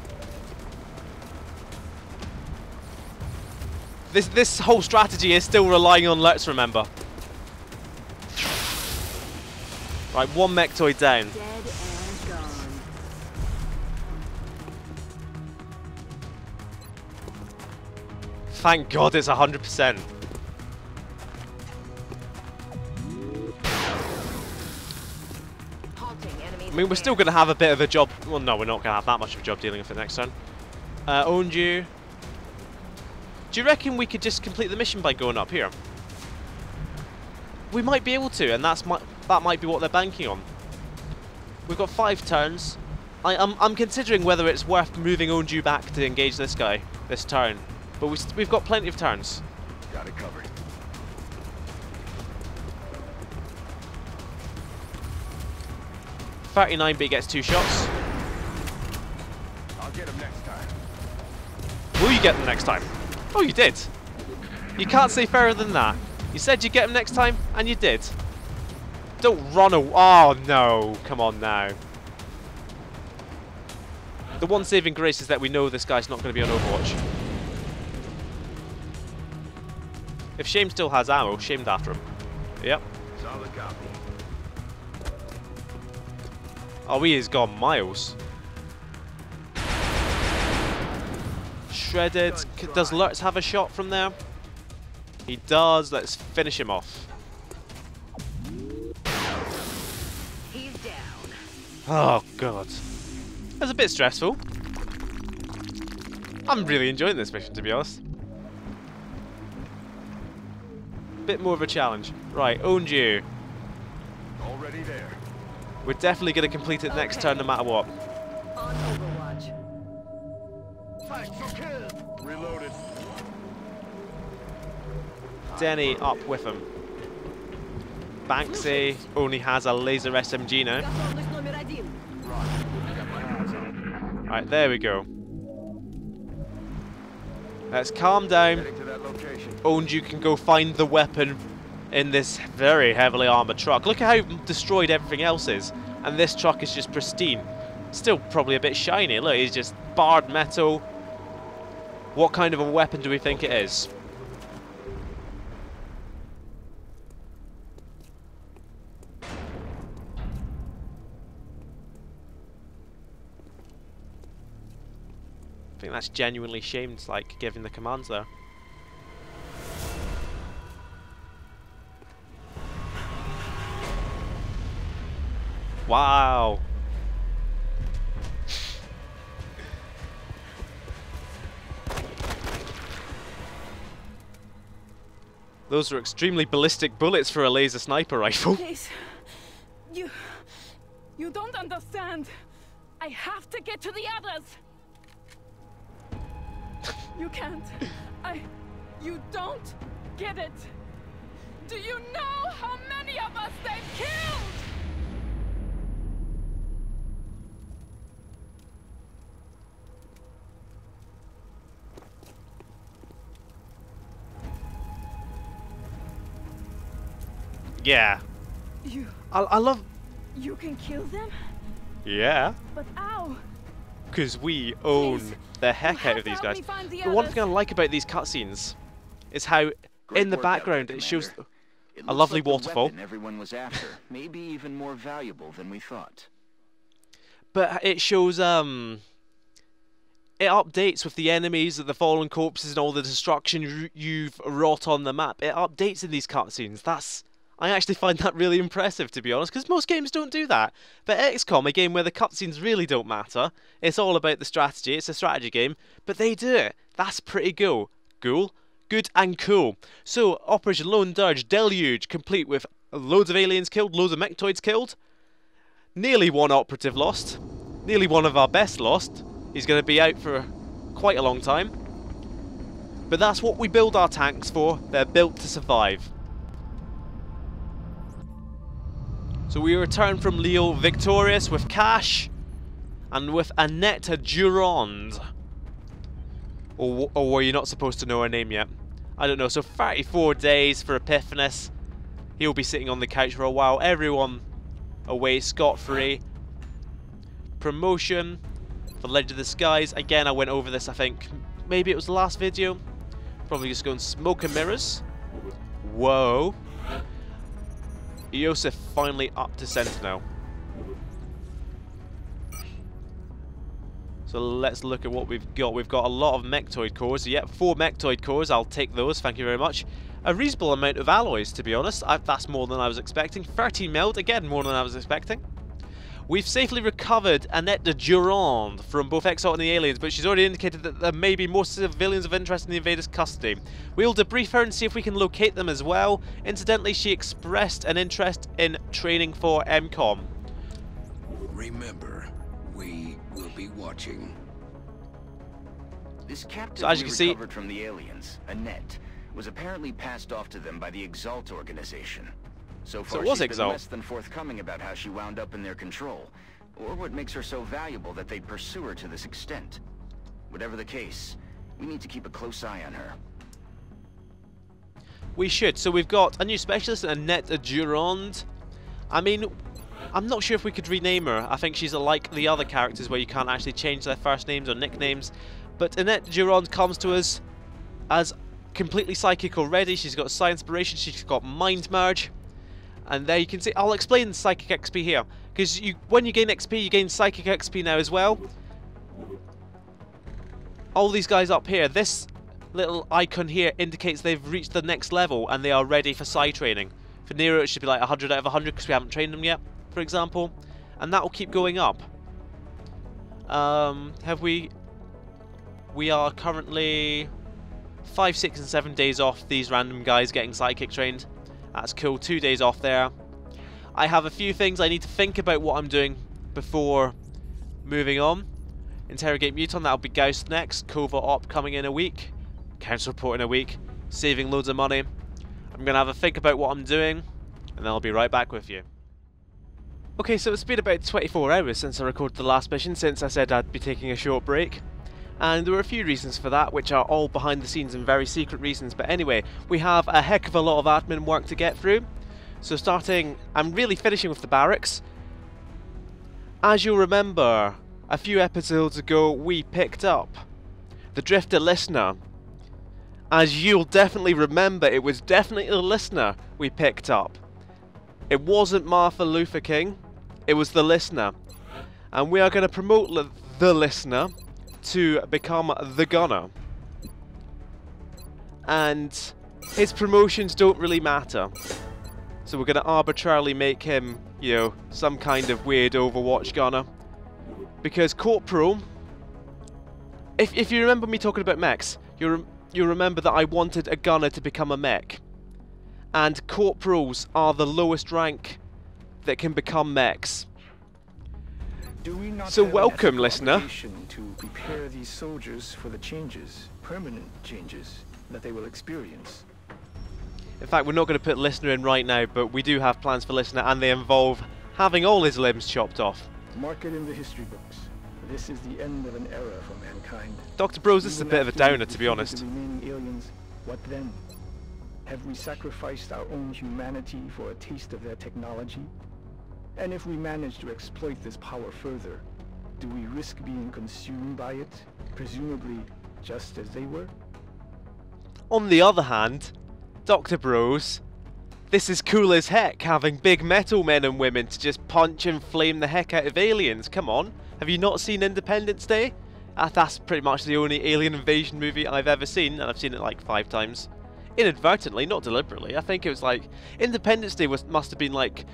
A: This whole strategy is still relying on alerts, remember. Right, 1 mechtoid down.
D: Dead and gone.
A: Thank God it's 100%. I mean, we're still going to have a bit of a job. Well, no, we're not going to have that much of a job dealing with it next turn. Owned you. Do you reckon we could just complete the mission by going up here? We might be able to, and that might be what they're banking on. We've got 5 turns. I'm considering whether it's worth moving Owned you back to engage this guy this turn. But we've got plenty of turns.
C: Got it covered.
A: 39, but he gets 2 shots.
C: I'll get him next time.
A: Will you get them next time? Oh, you did. You can't say fairer than that. You said you'd get them next time, And you did. Don't run away. Oh no, come on now. The one saving grace is that we know this guy's not going to be on Overwatch. If Shame still has ammo, Shamed after him. Yep.
C: Solid copy.
A: Oh, he has gone miles. Shredded. Does Lurtz have a shot from there? He does. Let's finish him off.
D: He's down.
A: Oh, God. That's a bit stressful. I'm really enjoying this mission, to be honest. Bit more of a challenge. Right, owned you.
C: Already there.
A: We're definitely going to complete it next turn no matter what.
D: On Overwatch.
C: Fight for kill. Reloaded.
A: Denny up with him. Banksy only has a laser SMG now.
D: Готовность номер 1.
C: Got my eyes on it.
A: Right, there we go. Let's calm down.
C: Heading to that location.
A: Owned you can go find the weapon in this very heavily armoured truck. Look at how destroyed everything else is. And this truck is just pristine. Still probably a bit shiny. Look, it's just barred metal. What kind of a weapon do we think it is? I think that's genuinely Shamed, like, giving the commands there. Wow. Those are extremely ballistic bullets for a laser sniper rifle.
E: Please. You don't understand. I have to get to the others. You can't. You don't get it. Do you know how many of us they've killed?
A: Yeah. I love...
E: You can kill them?
A: Yeah.
E: But ow!
A: Because we own
E: Please,
A: the heck
E: you
A: out
E: have
A: of
E: to
A: these
E: help
A: guys.
E: me find the
A: The one
E: others.
A: thing I like about these cutscenes is how
B: Great
A: in the
B: work out there,
A: background it shows
B: Commander. It
A: a
B: looks
A: lovely
B: like the
A: waterfall.
B: weapon everyone was after, maybe even more valuable than we thought.
A: But it shows, it updates with the enemies, the fallen corpses and all the destruction you've wrought on the map. It updates in these cutscenes. I actually find that really impressive, to be honest, because most games don't do that. But XCOM, a game where the cutscenes really don't matter, it's all about the strategy, it's a strategy game, but they do it. That's pretty cool. Cool? Good and cool. So, Operation Lone Dirge Deluge, complete with loads of aliens killed, loads of mechtoids killed. Nearly one operative lost. Nearly one of our best lost. He's going to be out for quite a long time. But that's what we build our tanks for. They're built to survive. So we return from Leo victorious with Cash and with Annette Durand. Or were you not supposed to know her name yet? I don't know. So 34 days for Epiphanes. He'll be sitting on the couch for a while. Everyone away scot-free. Promotion for Legend of the Skies. Again, I went over this, I think. Maybe it was the last video. Probably just going smoke and mirrors. Whoa. Iosif finally up to Sentinel. So let's look at what we've got. We've got a lot of mechtoid cores. Yep, 4 mechtoid cores. I'll take those. Thank you very much. A reasonable amount of alloys, to be honest. That's more than I was expecting. 13 meld. Again, more than I was expecting. We've safely recovered Annette Durand from both XCOM and the aliens, but she's already indicated that there may be more civilians of interest in the invaders' custody. We'll debrief her and see if we can locate them as well. Incidentally, she expressed an interest in training for M-Kom.
F: Remember, we will be watching.
B: This captive
A: So as you
B: we
A: can see-
B: recovered from the aliens, Annette, was apparently passed off to them by the Exalt organization. So far,
A: it was
B: she's been
A: Exalt.
B: less than forthcoming about how she wound up in their control, or what makes her so valuable that they'd pursue her to this extent. Whatever the case, we need to keep a close eye on her.
A: We should. So we've got a new specialist, Annette Durand. I mean, I'm not sure if we could rename her. I think she's like the other characters where you can't actually change their first names or nicknames. But Annette Durand comes to us as completely psychic already. She's got Psi Inspiration, she's got Mind Merge. And there you can see, I'll explain Psychic XP here. Because when you gain XP, you gain Psychic XP now as well. All these guys up here, this little icon here indicates they've reached the next level and they are ready for Psi training. For Nero it should be like 100 out of 100 because we haven't trained them yet, for example. And that will keep going up. We are currently 5, 6 and 7 days off these random guys getting psychic trained. That's cool, 2 days off there. I have a few things I need to think about what I'm doing before moving on. Interrogate Muton, that'll be Gauss next. Covert Op coming in a week. Council Report in a week. Saving loads of money. I'm going to have a think about what I'm doing, and then I'll be right back with you. Okay, so it's been about 24 hours since I recorded the last mission, since I said I'd be taking a short break. And there were a few reasons for that, which are all behind the scenes and very secret reasons. But anyway, we have a heck of a lot of admin work to get through. So I'm really finishing with the barracks. As you'll remember, a few episodes ago we picked up the Drifter Listener. As you'll definitely remember, it was definitely the Listener we picked up. It wasn't Martha Luther King, it was the Listener. And we are going to promote the Listener to become the Gunner. And his promotions don't really matter. So we're going to arbitrarily make him, you know, some kind of weird Overwatch Gunner. Because Corporal, if you remember me talking about mechs, you remember that I wanted a Gunner to become a mech. And Corporals are the lowest rank that can become mechs.
C: Do we not
A: So
C: have
A: welcome,
C: an
A: listener.
C: obligation to prepare these soldiers for the changes, permanent changes, that they will experience?
A: In fact, we're not going to put Listener in right now, but we do have plans for Listener, and they involve having all his limbs chopped off.
C: Mark it in the history books. This is the end of an era for mankind.
A: Dr. Bros, this is a bit of a downer, to be honest.
C: The remaining aliens, what then? Have we sacrificed our own humanity for a taste of their technology? And if we manage to exploit this power further, do we risk being consumed by it, presumably just as they were?
A: On the other hand, Dr. Bros, this is cool as heck, having big metal men and women to just punch and flame the heck out of aliens. Come on, have you not seen Independence Day? That's pretty much the only alien invasion movie I've ever seen, and I've seen it like 5 times. Inadvertently, not deliberately. I think it was like, Independence Day must have been like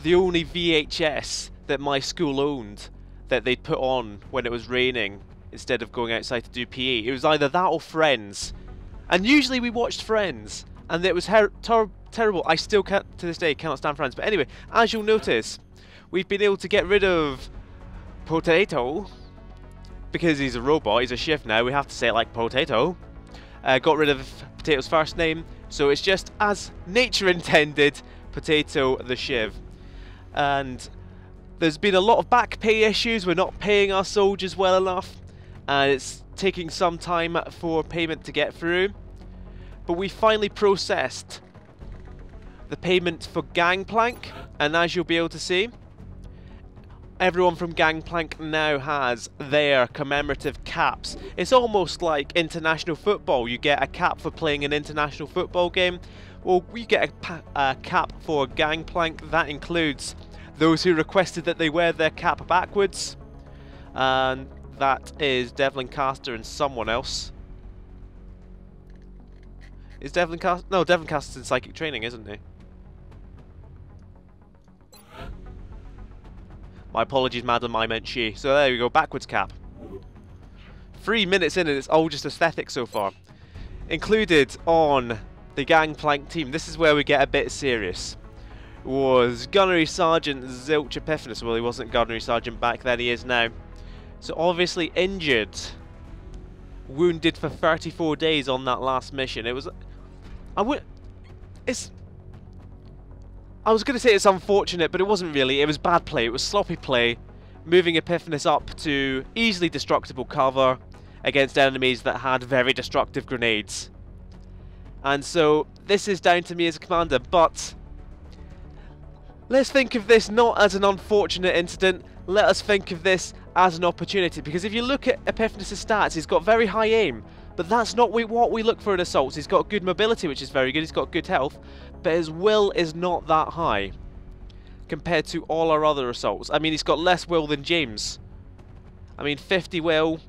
A: the only VHS that my school owned that they'd put on when it was raining instead of going outside to do PE. It was either that or Friends. And usually we watched Friends, and it was terrible. I still to this day cannot stand Friends. But anyway, as you'll notice, we've been able to get rid of Potato, because he's a robot, he's a Shiv now, we have to say it like Potato. Got rid of Potato's first name, so it's just as nature intended, Potato the Shiv. And there's been a lot of back pay issues, we're not paying our soldiers well enough, and it's taking some time for payment to get through. But we finally processed the payment for Gangplank, and as you'll be able to see, everyone from Gangplank now has their commemorative caps. It's almost like international football. You get a cap for playing an international football game. Well, we get a cap for Gangplank. That includes those who requested that they wear their cap backwards. And that is Devlin Caster and someone else. Is Devlin Caster? No, Devlin Caster's in psychic training, isn't he? My apologies, madam, I meant she. So there we go, backwards cap. 3 minutes in and it's all just aesthetic so far. Included on the Gangplank team, this is where we get a bit serious, was Gunnery Sergeant Zilch Epiphanis. Well, he wasn't Gunnery Sergeant back then, he is now. So obviously injured. Wounded for 34 days on that last mission. It was... I was going to say it's unfortunate, but it wasn't really. It was bad play. It was sloppy play. Moving Epiphanis up to easily destructible cover against enemies that had very destructive grenades. And so this is down to me as a commander, but let's think of this not as an unfortunate incident, let us think of this as an opportunity, because if you look at Epiphanes' stats, he's got very high aim, but that's not what we look for in assaults. He's got good mobility, which is very good, he's got good health, but his will is not that high compared to all our other assaults. I mean, he's got less will than James. I mean, 50 will.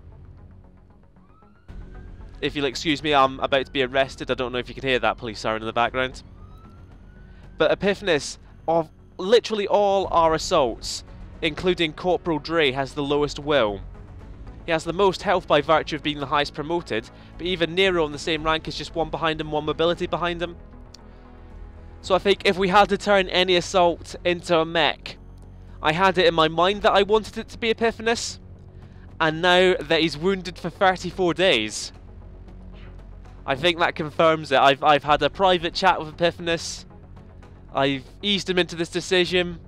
A: If you'll excuse me, I'm about to be arrested. I don't know if you can hear that police siren in the background. But Epiphanes, of literally all our assaults, including Corporal Dre, has the lowest will. He has the most health by virtue of being the highest promoted, but even Nero on the same rank is just one behind him, one mobility behind him. So I think if we had to turn any assault into a mech, I had it in my mind that I wanted it to be Epiphanes, and now that he's wounded for 34 days, I think that confirms it. I've had a private chat with Epiphanes. I've eased him into this decision.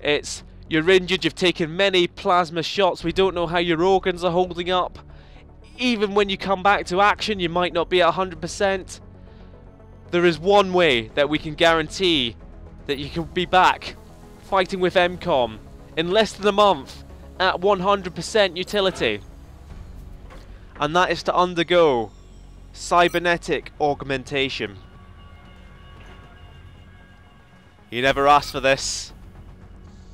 A: It's, you're injured, you've taken many plasma shots, we don't know how your organs are holding up. Even when you come back to action, you might not be at 100%. There is one way that we can guarantee that you can be back fighting with M-Kom in less than a month at 100% utility. And that is to undergo cybernetic augmentation. He never asked for this.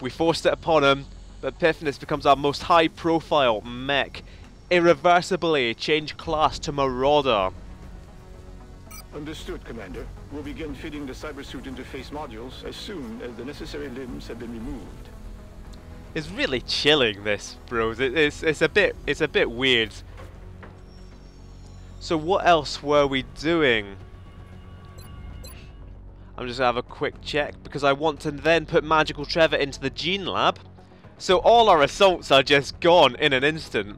A: We forced it upon him, but Epiphanes becomes our most high-profile mech. Irreversibly change class to Marauder.
C: Understood, Commander. We'll begin fitting the cybersuit interface modules as soon as the necessary limbs have been removed.
A: It's really chilling, this, bros. It's a bit weird. So what else were we doing? I'm just gonna have a quick check because I want to then put Magical Trevor into the Gene Lab. So all our assaults are just gone in an instant.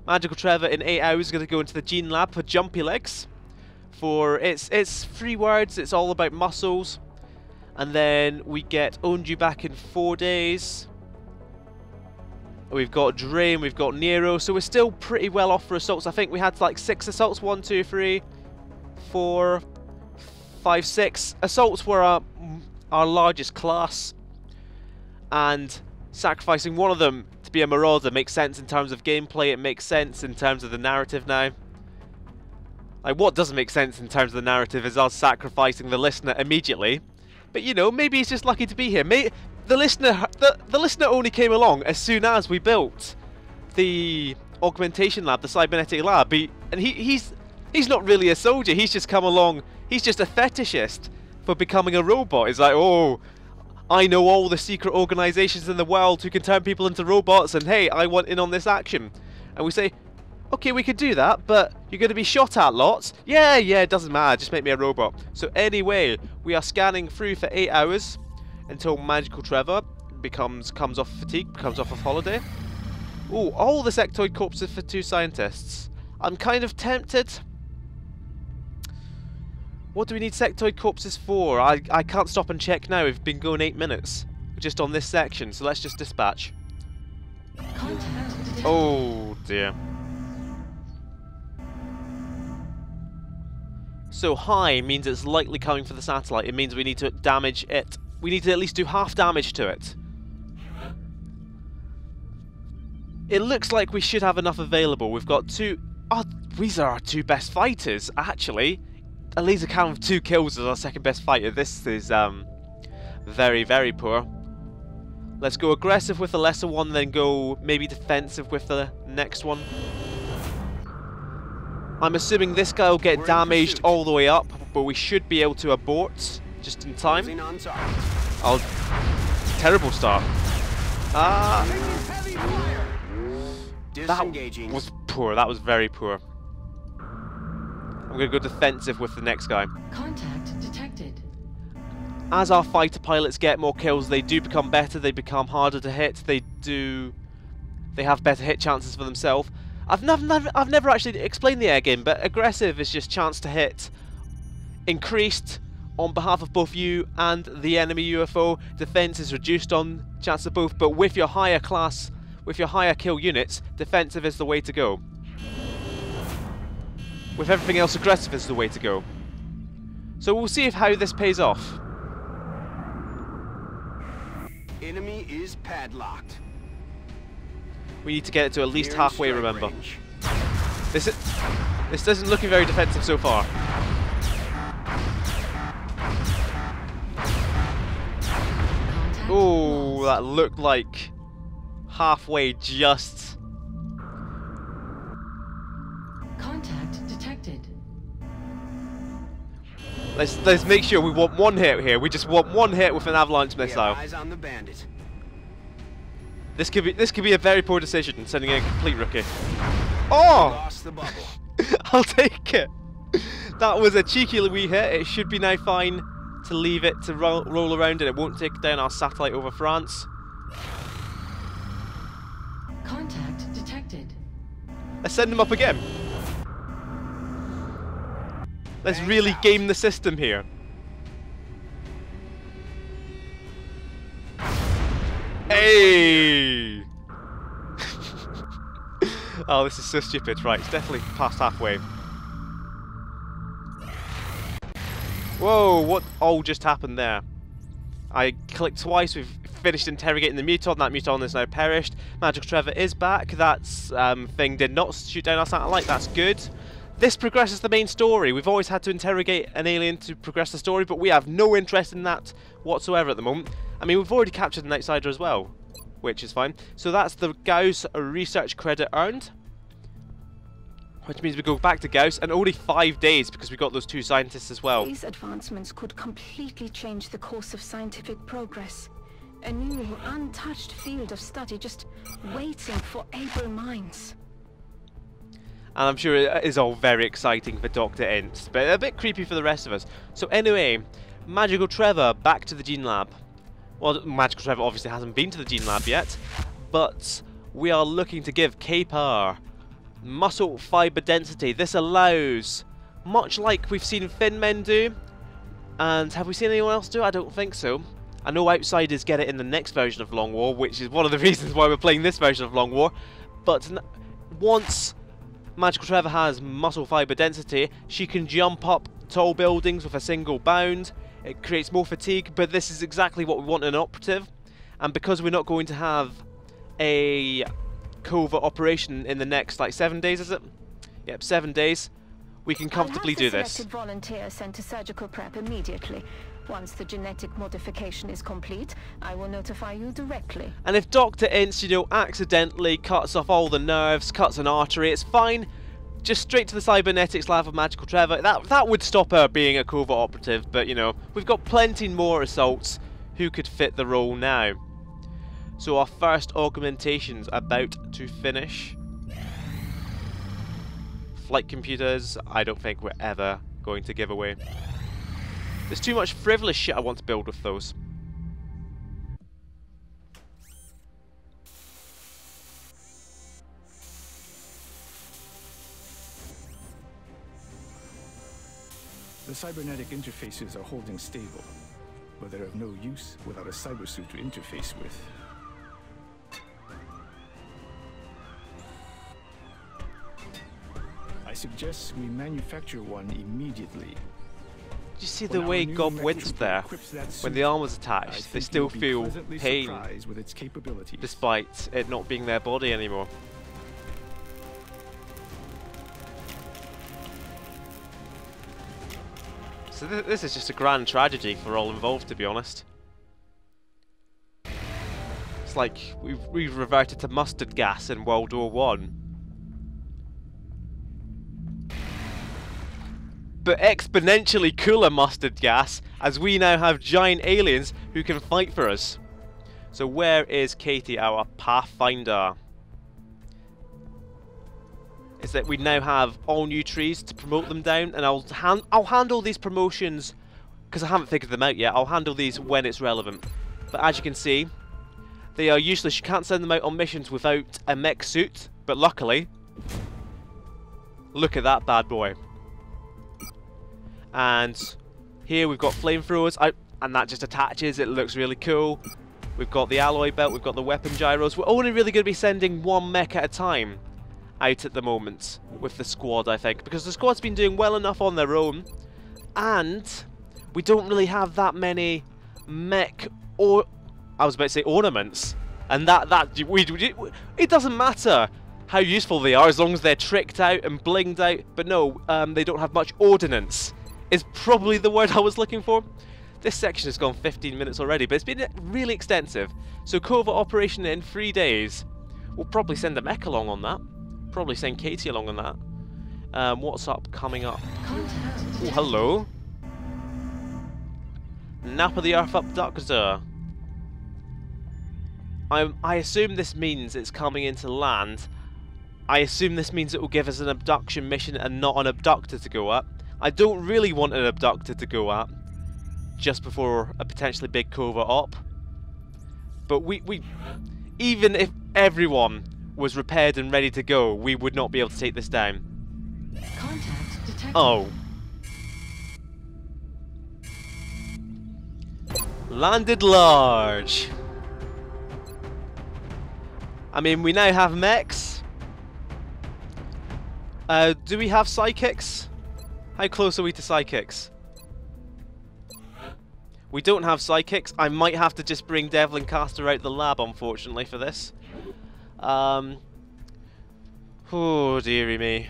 A: Magical Trevor in 8 hours is gonna go into the Gene Lab for Jumpy Legs. For it's 3 words, it's all about muscles. And then we get Onju back in 4 days. We've got Dre and we've got Nero, so we're still pretty well off for assaults. I think we had like 6 assaults. 1, 2, 3, 4, 5, 6. Assaults were our largest class. And sacrificing one of them to be a Marauder makes sense in terms of gameplay. It makes sense in terms of the narrative now. Like, what doesn't make sense in terms of the narrative is us sacrificing the listener immediately. But you know, maybe he's just lucky to be here. The listener only came along as soon as we built the augmentation lab, the cybernetic lab. And he's not really a soldier. He's just come along. He's just a fetishist for becoming a robot. He's like, oh, I know all the secret organizations in the world who can turn people into robots, and hey, I want in on this action. And we say, okay, we could do that, but you're going to be shot at lots. Yeah, it doesn't matter. Just make me a robot. So anyway, we are scanning through for 8 hours. Until Magical Trevor comes off fatigue, comes off of holiday. Ooh, all the sectoid corpses for 2 scientists. I'm kind of tempted. What do we need sectoid corpses for? I can't stop and check now. We've been going 8 minutes just on this section, so let's just dispatch. Oh dear. So high means it's likely coming for the satellite. It means we need to damage it. We need to at least do half damage to it. It looks like we should have enough available. We've got 2... Oh, these are our 2 best fighters, actually. A laser cannon with 2 kills as our 2nd best fighter. This is very, very poor. Let's go aggressive with the lesser one, then go maybe defensive with the next one. I'm assuming this guy will get damaged all the way up, but we should be able to abort just in time. Oh, terrible start. That was poor. That was very poor. I'm going to go defensive with the next guy.
G: Contact detected.
A: As our fighter pilots get more kills, they do become better. They become harder to hit. They have better hit chances for themselves. I've never actually explained the air game, but aggressive is just chance to hit increased on behalf of both you and the enemy UFO. Defense is reduced on chance of both, but with your higher class, with your higher kill units, defensive is the way to go. With everything else, aggressive is the way to go. So we'll see how this pays off.
B: Enemy is padlocked.
A: We need to get it to at least
B: Nearing
A: halfway,
B: strike
A: remember.
B: range.
A: This isn't looking very defensive so far.
G: Contact
A: Oh,
G: lost.
A: that looked like halfway just.
G: Contact detected.
A: Let's make sure we want one hit here. We just want one hit with an avalanche
B: We have
A: missile.
B: eyes on the bandit.
A: This could be a very poor decision, sending in a complete rookie. Oh!
B: Lost the bubble.
A: I'll take it. That was a cheeky wee hit. It should be now fine to leave it to roll around, and it won't take down our satellite over France.
G: Contact detected.
A: Let's send them up again. Let's
B: Bang
A: really
B: out.
A: game the system here. Hey! Oh, this is so stupid. Right, it's definitely past halfway. Whoa, what all just happened there? I clicked twice, we've finished interrogating the Muton, that Muton is now perished. Magical Trevor is back, that thing did not shoot down our satellite, that's good. This progresses the main story. We've always had to interrogate an alien to progress the story, but we have no interest in that whatsoever at the moment. I mean, we've already captured an outsider as well, which is fine. So that's the Gauss research credit earned, which means we go back to Gauss, and only 5 days because we got those 2 scientists as well.
H: These advancements could completely change the course of scientific progress. A new, untouched field of study just waiting for able minds.
A: And I'm sure it is all very exciting for Dr. Ince, but a bit creepy for the rest of us. So anyway, Magical Trevor back to the Gene Lab. Well, Magical Trevor obviously hasn't been to the Gene Lab yet, but we are looking to give K-Power muscle fiber density. This allows, much like we've seen Finmen do, and have we seen anyone else do? I don't think so. I know Outsiders get it in the next version of Long War, which is one of the reasons why we're playing this version of Long War, but once Magical Trevor has muscle fiber density, she can jump up tall buildings with a single bound. It creates more fatigue, but this is exactly what we want in an operative. And because we're not going to have a covert operation in the next, like, 7 days, is it? Yep, 7 days. We can comfortably do this.
H: Selected volunteer sent to surgical prep immediately. Once the genetic modification is complete, I will notify you directly.
A: And if Dr. Ince, you know, accidentally cuts off all the nerves, cuts an artery, it's fine. Just straight to the cybernetics lab of Magical Trevor. That would stop her being a covert operative, but, you know, we've got plenty more assaults who could fit the role now. So our first augmentation's about to finish. Flight computers, I don't think we're ever going to give away. There's too much frivolous shit I want to build with those.
C: The cybernetic interfaces are holding stable, but they're of no use without a cybersuit to interface with. I suggest we manufacture one immediately.
A: Did you see
C: When
A: the
C: our
A: way
C: new
A: Gob
C: mecha
A: winced
C: trooper
A: there?
C: equips that
A: When
C: suit,
A: the arm was
C: I
A: attached, they
C: think
A: still
C: you'll be
A: feel
C: pleasantly
A: pain,
C: surprised with its capabilities.
A: despite it not being their body anymore. So this is just a grand tragedy for all involved, to be honest. It's like we've reverted to mustard gas in World War One. But exponentially cooler mustard gas, as we now have giant aliens who can fight for us. So where is Katie, our Pathfinder? Is that we now have all new trees to promote them down, and I'll handle these promotions because I haven't figured them out yet. I'll handle these when it's relevant. But as you can see, they are useless. You can't send them out on missions without a mech suit. But luckily, look at that bad boy. And here we've got flamethrowers, and that just attaches. It looks really cool. We've got the alloy belt. We've got the weapon gyros. We're only really going to be sending one mech at a time out at the moment with the squad, I think, because the squad's been doing well enough on their own, and we don't really have that many mech, or I was about to say ornaments, and it doesn't matter how useful they are as long as they're tricked out and blinged out. But no, they don't have much ordnance. Is probably the word I was looking for. This section has gone 15 minutes already, but it's been really extensive. So covert operation in 3 days. We'll probably send a mech along on that. Probably send Katie along on that. What's up coming up? Oh, hello. Napa the Earth Abductor. I assume this means it's coming into land. I assume this means it will give us an abduction mission and not an abductor to go up. I don't really want an abductor to go up just before a potentially big covert op. But we even if everyone was repaired and ready to go, we would not be able to take this down.
G: Contact detected.
A: Oh. Landed large. I mean, we now have mechs. Do we have psychics? How close are we to psychics? We don't have psychics. I might have to just bring Devlin Caster out the lab, unfortunately, for this. Oh, dearie me.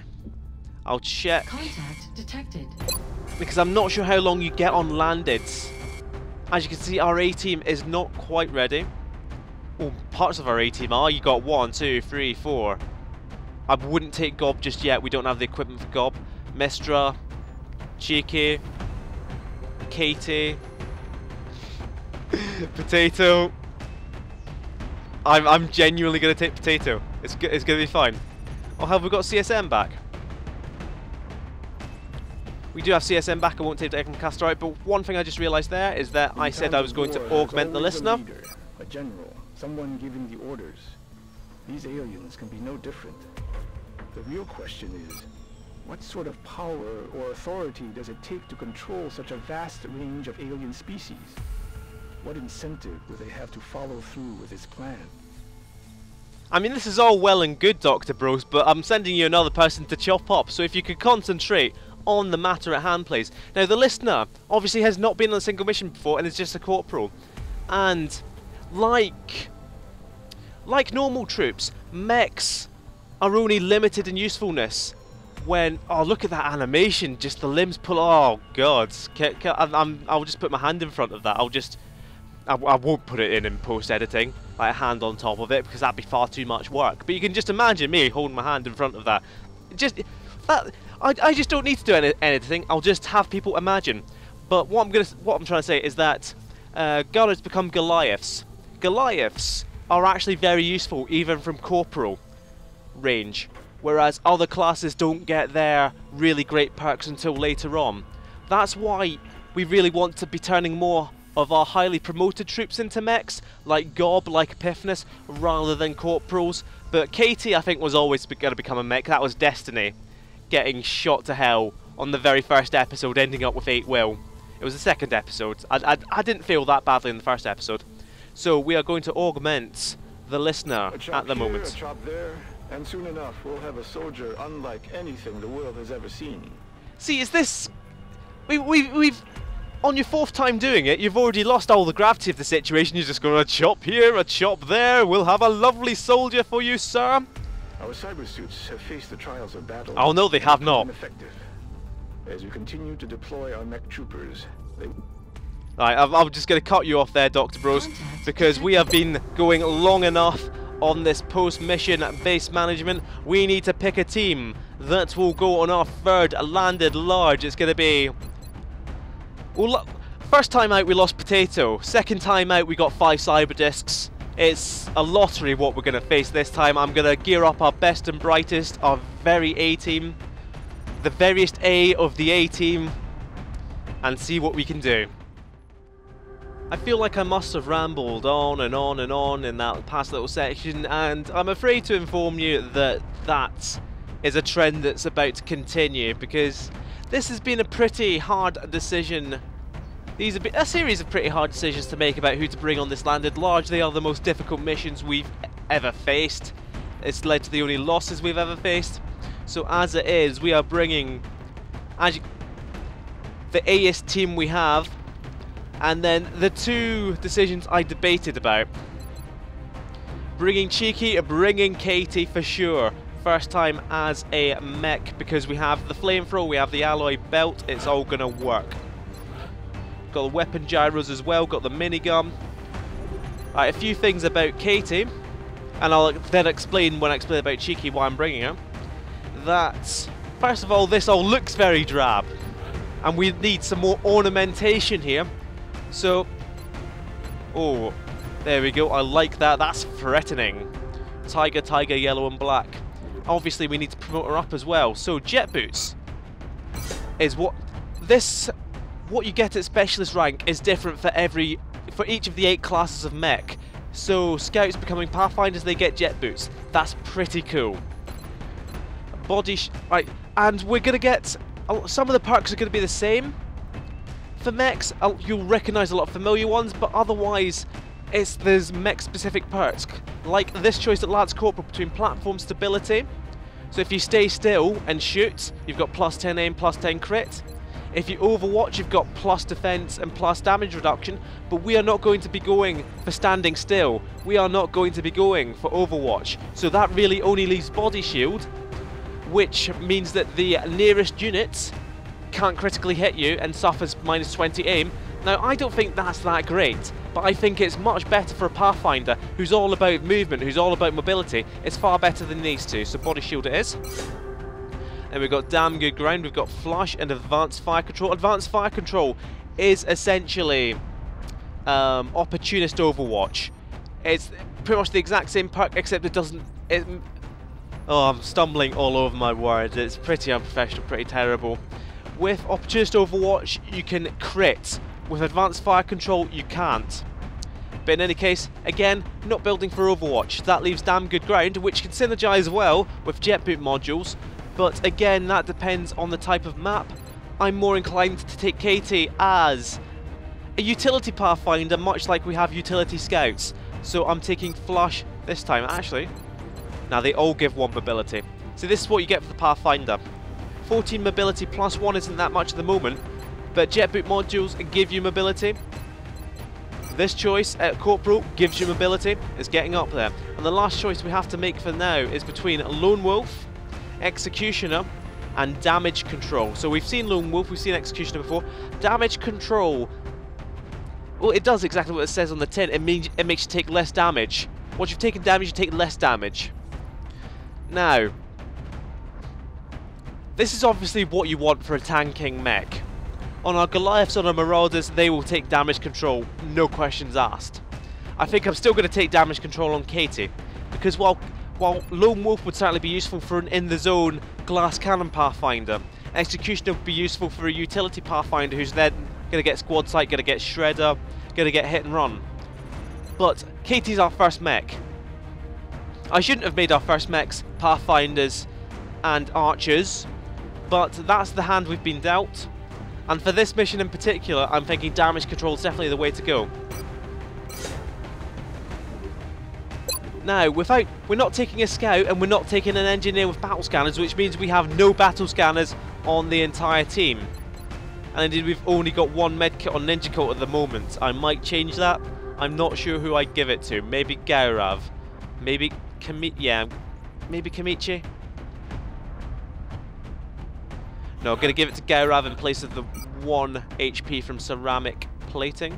A: I'll check.
G: Contact detected.
A: Because I'm not sure how long you get on landed. As you can see, our A-team is not quite ready. Well, parts of our A-team are. You got 1, 2, 3, 4. I wouldn't take Gob just yet. We don't have the equipment for Gob. Mistra, Cheeky, Katie, Potato. I'm genuinely gonna take Potato. It's gonna be fine. Or have we got CSM back? We do have CSM back. I won't take Devlin Caster out. But one thing I just realised there is that I said I was going to augment the listener.
C: A general, someone giving the orders. These aliens can be no different. The real question is, what sort of power or authority does it take to control such a vast range of alien species? What incentive will they have to follow through with his plan?
A: I mean, this is all well and good, Dr. Bros, but I'm sending you another person to chop up, so if you could concentrate on the matter at hand, please. Now, the listener obviously has not been on a single mission before and is just a corporal. And like normal troops, mechs are only limited in usefulness when... Oh, look at that animation, just the limbs pull... Oh, God. I'll just put my hand in front of that. I won't put it in post-editing, like a hand on top of it, because that'd be far too much work. But you can just imagine me holding my hand in front of that. I just don't need to do anything. I'll just have people imagine. But what I'm trying to say is that Gunners become Goliaths. Goliaths are actually very useful, even from corporal range, whereas other classes don't get their really great perks until later on. That's why we really want to be turning more of our highly promoted troops into mechs, like Gob, like Epiphanus, rather than corporals. But Katie, I think, was always going to become a mech. That was destiny. Getting shot to hell on the very first episode, ending up with 8 will. It was the second episode. I didn't feel that badly in the first episode. So we are going to augment the listener at the moment.
C: A chop there, and soon enough we'll have a soldier unlike anything the world has ever seen.
A: See, is this... We've... On your 4th time doing it, you've already lost all the gravity of the situation. You're just going to chop here, a chop there. We'll have a lovely soldier for you, sir.
C: Our cybersuits have faced the trials of battle.
A: Oh no, they have not.
C: Ineffective. As we continue to deploy our mech troopers, they...
A: Right, I'm just going to cut you off there, Dr. Bros, because we have been going long enough on this post-mission base management. We need to pick a team that will go on our 3rd landed large. It's going to be... Well, first time out we lost Potato. Second time out we got 5 cyber discs. It's a lottery what we're going to face this time. I'm going to gear up our best and brightest, our very A-team. The veriest A of the A-team. And see what we can do. I feel like I must have rambled on and on and on in that past little section, and I'm afraid to inform you that that is a trend that's about to continue, because this has been a pretty hard decision. These have been a series of pretty hard decisions to make about who to bring on this landed large. They are the most difficult missions we've ever faced. It's led to the only losses we've ever faced. So as it is, we are bringing the A-est team we have. And then the two decisions I debated about. Bringing Cheeky or bringing Katie for sure. First time as a mech, because we have the flamethrower, we have the alloy belt, it's all going to work. Got the weapon gyros as well, got the minigun. Right, a few things about Katie, and I'll then explain when I explain about Cheeky why I'm bringing her. That, first of all, this all looks very drab, and we need some more ornamentation here. So, oh, there we go, I like that, that's threatening. Tiger, tiger, yellow and black. Obviously we need to promote her up as well. So jet boots is what you get at specialist rank is different for each of the 8 classes of mech. So scouts becoming pathfinders, they get jet boots. That's pretty cool. Right, and we're gonna get some of the perks are gonna be the same for mechs. You'll recognise a lot of familiar ones, but otherwise there's mech specific perks, like this choice at Lance Corporal between platform stability. So if you stay still and shoot, you've got plus 10 aim, plus 10 crit. If you overwatch, you've got plus defense and plus damage reduction, but we are not going to be going for standing still. We are not going to be going for overwatch. So that really only leaves body shield, which means that the nearest units can't critically hit you and suffers minus 20 aim. Now, I don't think that's that great, but I think it's much better for a Pathfinder who's all about movement, who's all about mobility. It's far better than these two, so body shield it is. And we've got damn good ground, we've got flush and advanced fire control. Advanced fire control is essentially opportunist overwatch. It's pretty much the exact same perk, except it doesn't... oh, I'm stumbling all over my words. It's pretty unprofessional, pretty terrible. With opportunist overwatch, you can crit. With advanced fire control, you can't. But in any case, again, not building for Overwatch. That leaves damn good ground, which can synergize well with jet boot modules. But again, that depends on the type of map. I'm more inclined to take Katie as a utility pathfinder, much like we have utility scouts. So I'm taking flush this time. Actually, now they all give 1 mobility. So this is what you get for the pathfinder. 14 mobility plus 1 isn't that much at the moment. But jet boot modules give you mobility. This choice at Corporal gives you mobility. It's getting up there. And the last choice we have to make for now is between Lone Wolf, Executioner, and Damage Control. So we've seen Lone Wolf, we've seen Executioner before. Damage Control, well, it does exactly what it says on the tin. It means it makes you take less damage. Once you've taken damage, you take less damage. Now, this is obviously what you want for a tanking mech. On our Goliaths, on our Marauders, they will take damage control, no questions asked. I think I'm still going to take damage control on Katie, because while Lone Wolf would certainly be useful for an in-the-zone glass cannon pathfinder, Executioner would be useful for a utility pathfinder who's then going to get squad sight, going to get shredder, going to get hit and run. But Katie's our first mech. I shouldn't have made our first mechs pathfinders and archers, but that's the hand we've been dealt. And for this mission in particular, I'm thinking damage control is definitely the way to go. Now, we're not taking a scout and we're not taking an engineer with battle scanners, which means we have no battle scanners on the entire team. And indeed, we've only got 1 medkit on Ninja Cult at the moment. I might change that. I'm not sure who I'd give it to. Maybe Gaurav. Maybe maybe Kamichi. No, I'm going to give it to Gaurav in place of the 1 HP from ceramic plating.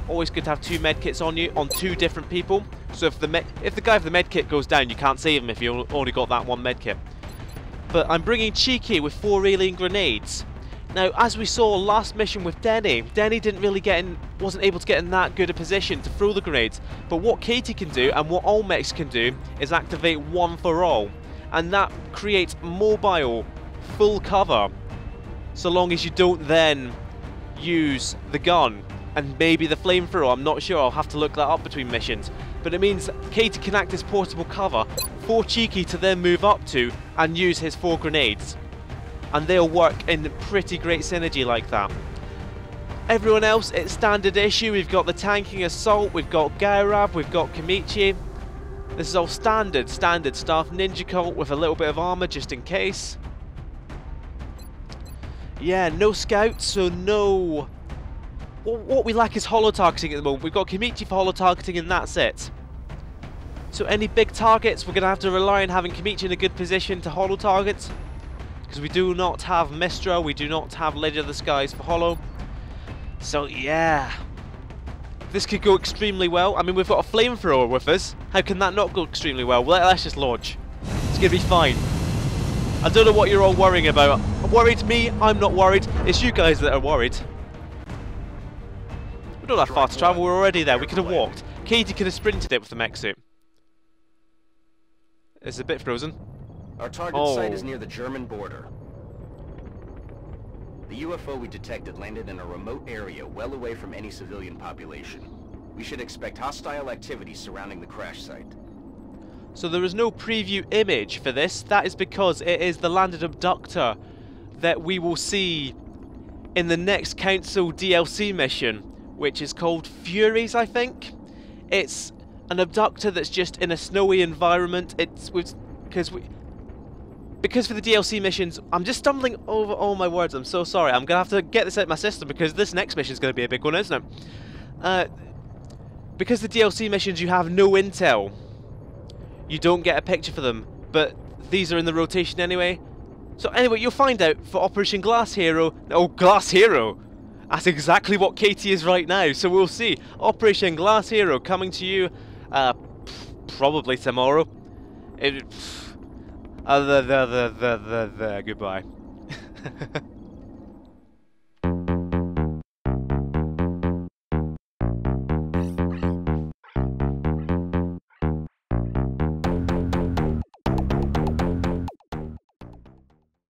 A: Always good to have 2 medkits on you, on 2 different people. So if the guy with the medkit goes down, you can't save him if you only got that 1 medkit. But I'm bringing Cheeky with 4 alien grenades. Now, as we saw last mission with Denny didn't really wasn't able to get in that good a position to throw the grenades. But what Katie can do, and what all mechs can do, is activate 1 for all. And that creates mobile full cover, so long as you don't then use the gun and maybe the flamethrower. I'm not sure, I'll have to look that up between missions. But it means Katie can act as portable cover for Cheeky to then move up to and use his 4 grenades. And they'll work in pretty great synergy like that. Everyone else, it's standard issue. We've got the tanking assault, we've got Gaurav, we've got Kamichi. This is all standard staff Ninja Cult with a little bit of armor just in case. Yeah, no scouts, so no what we lack is holo-targeting at the moment. We've got Kamichi for holo-targeting and that's it. So any big targets, we're going to have to rely on having Kamichi in a good position to holo-target. Because we do not have Mistra, we do not have Lady of the Skies for holo. So yeah. This could go extremely well. I mean, we've got a flamethrower with us. How can that not go extremely well? Well, let's just launch. It's going to be fine. I don't know what you're all worrying about. Worried me? I'm not worried. It's you guys that are worried. We're not that far to travel. We're already there. We could have walked. Katie could have sprinted it with the mech suit. It's a bit frozen.
I: Our target site is near the German border. The UFO we detected landed in a remote area well away from any civilian population. We should expect hostile activity surrounding the crash site.
A: So there is no preview image for this. That is because it is the landed abductor that we will see in the next Council DLC mission, which is called Furies, I think. It's an abductor that's just in a snowy environment. Because for the DLC missions, I'm just stumbling over all my words. I'm so sorry. I'm gonna have to get this out of my system because this next mission is gonna be a big one, isn't it? Because the DLC missions, you have no intel. You don't get a picture for them, but these are in the rotation anyway. So anyway, you'll find out for Operation Glass Hero. Oh, Glass Hero! That's exactly what Katie is right now, so we'll see. Operation Glass Hero coming to you probably tomorrow. Goodbye.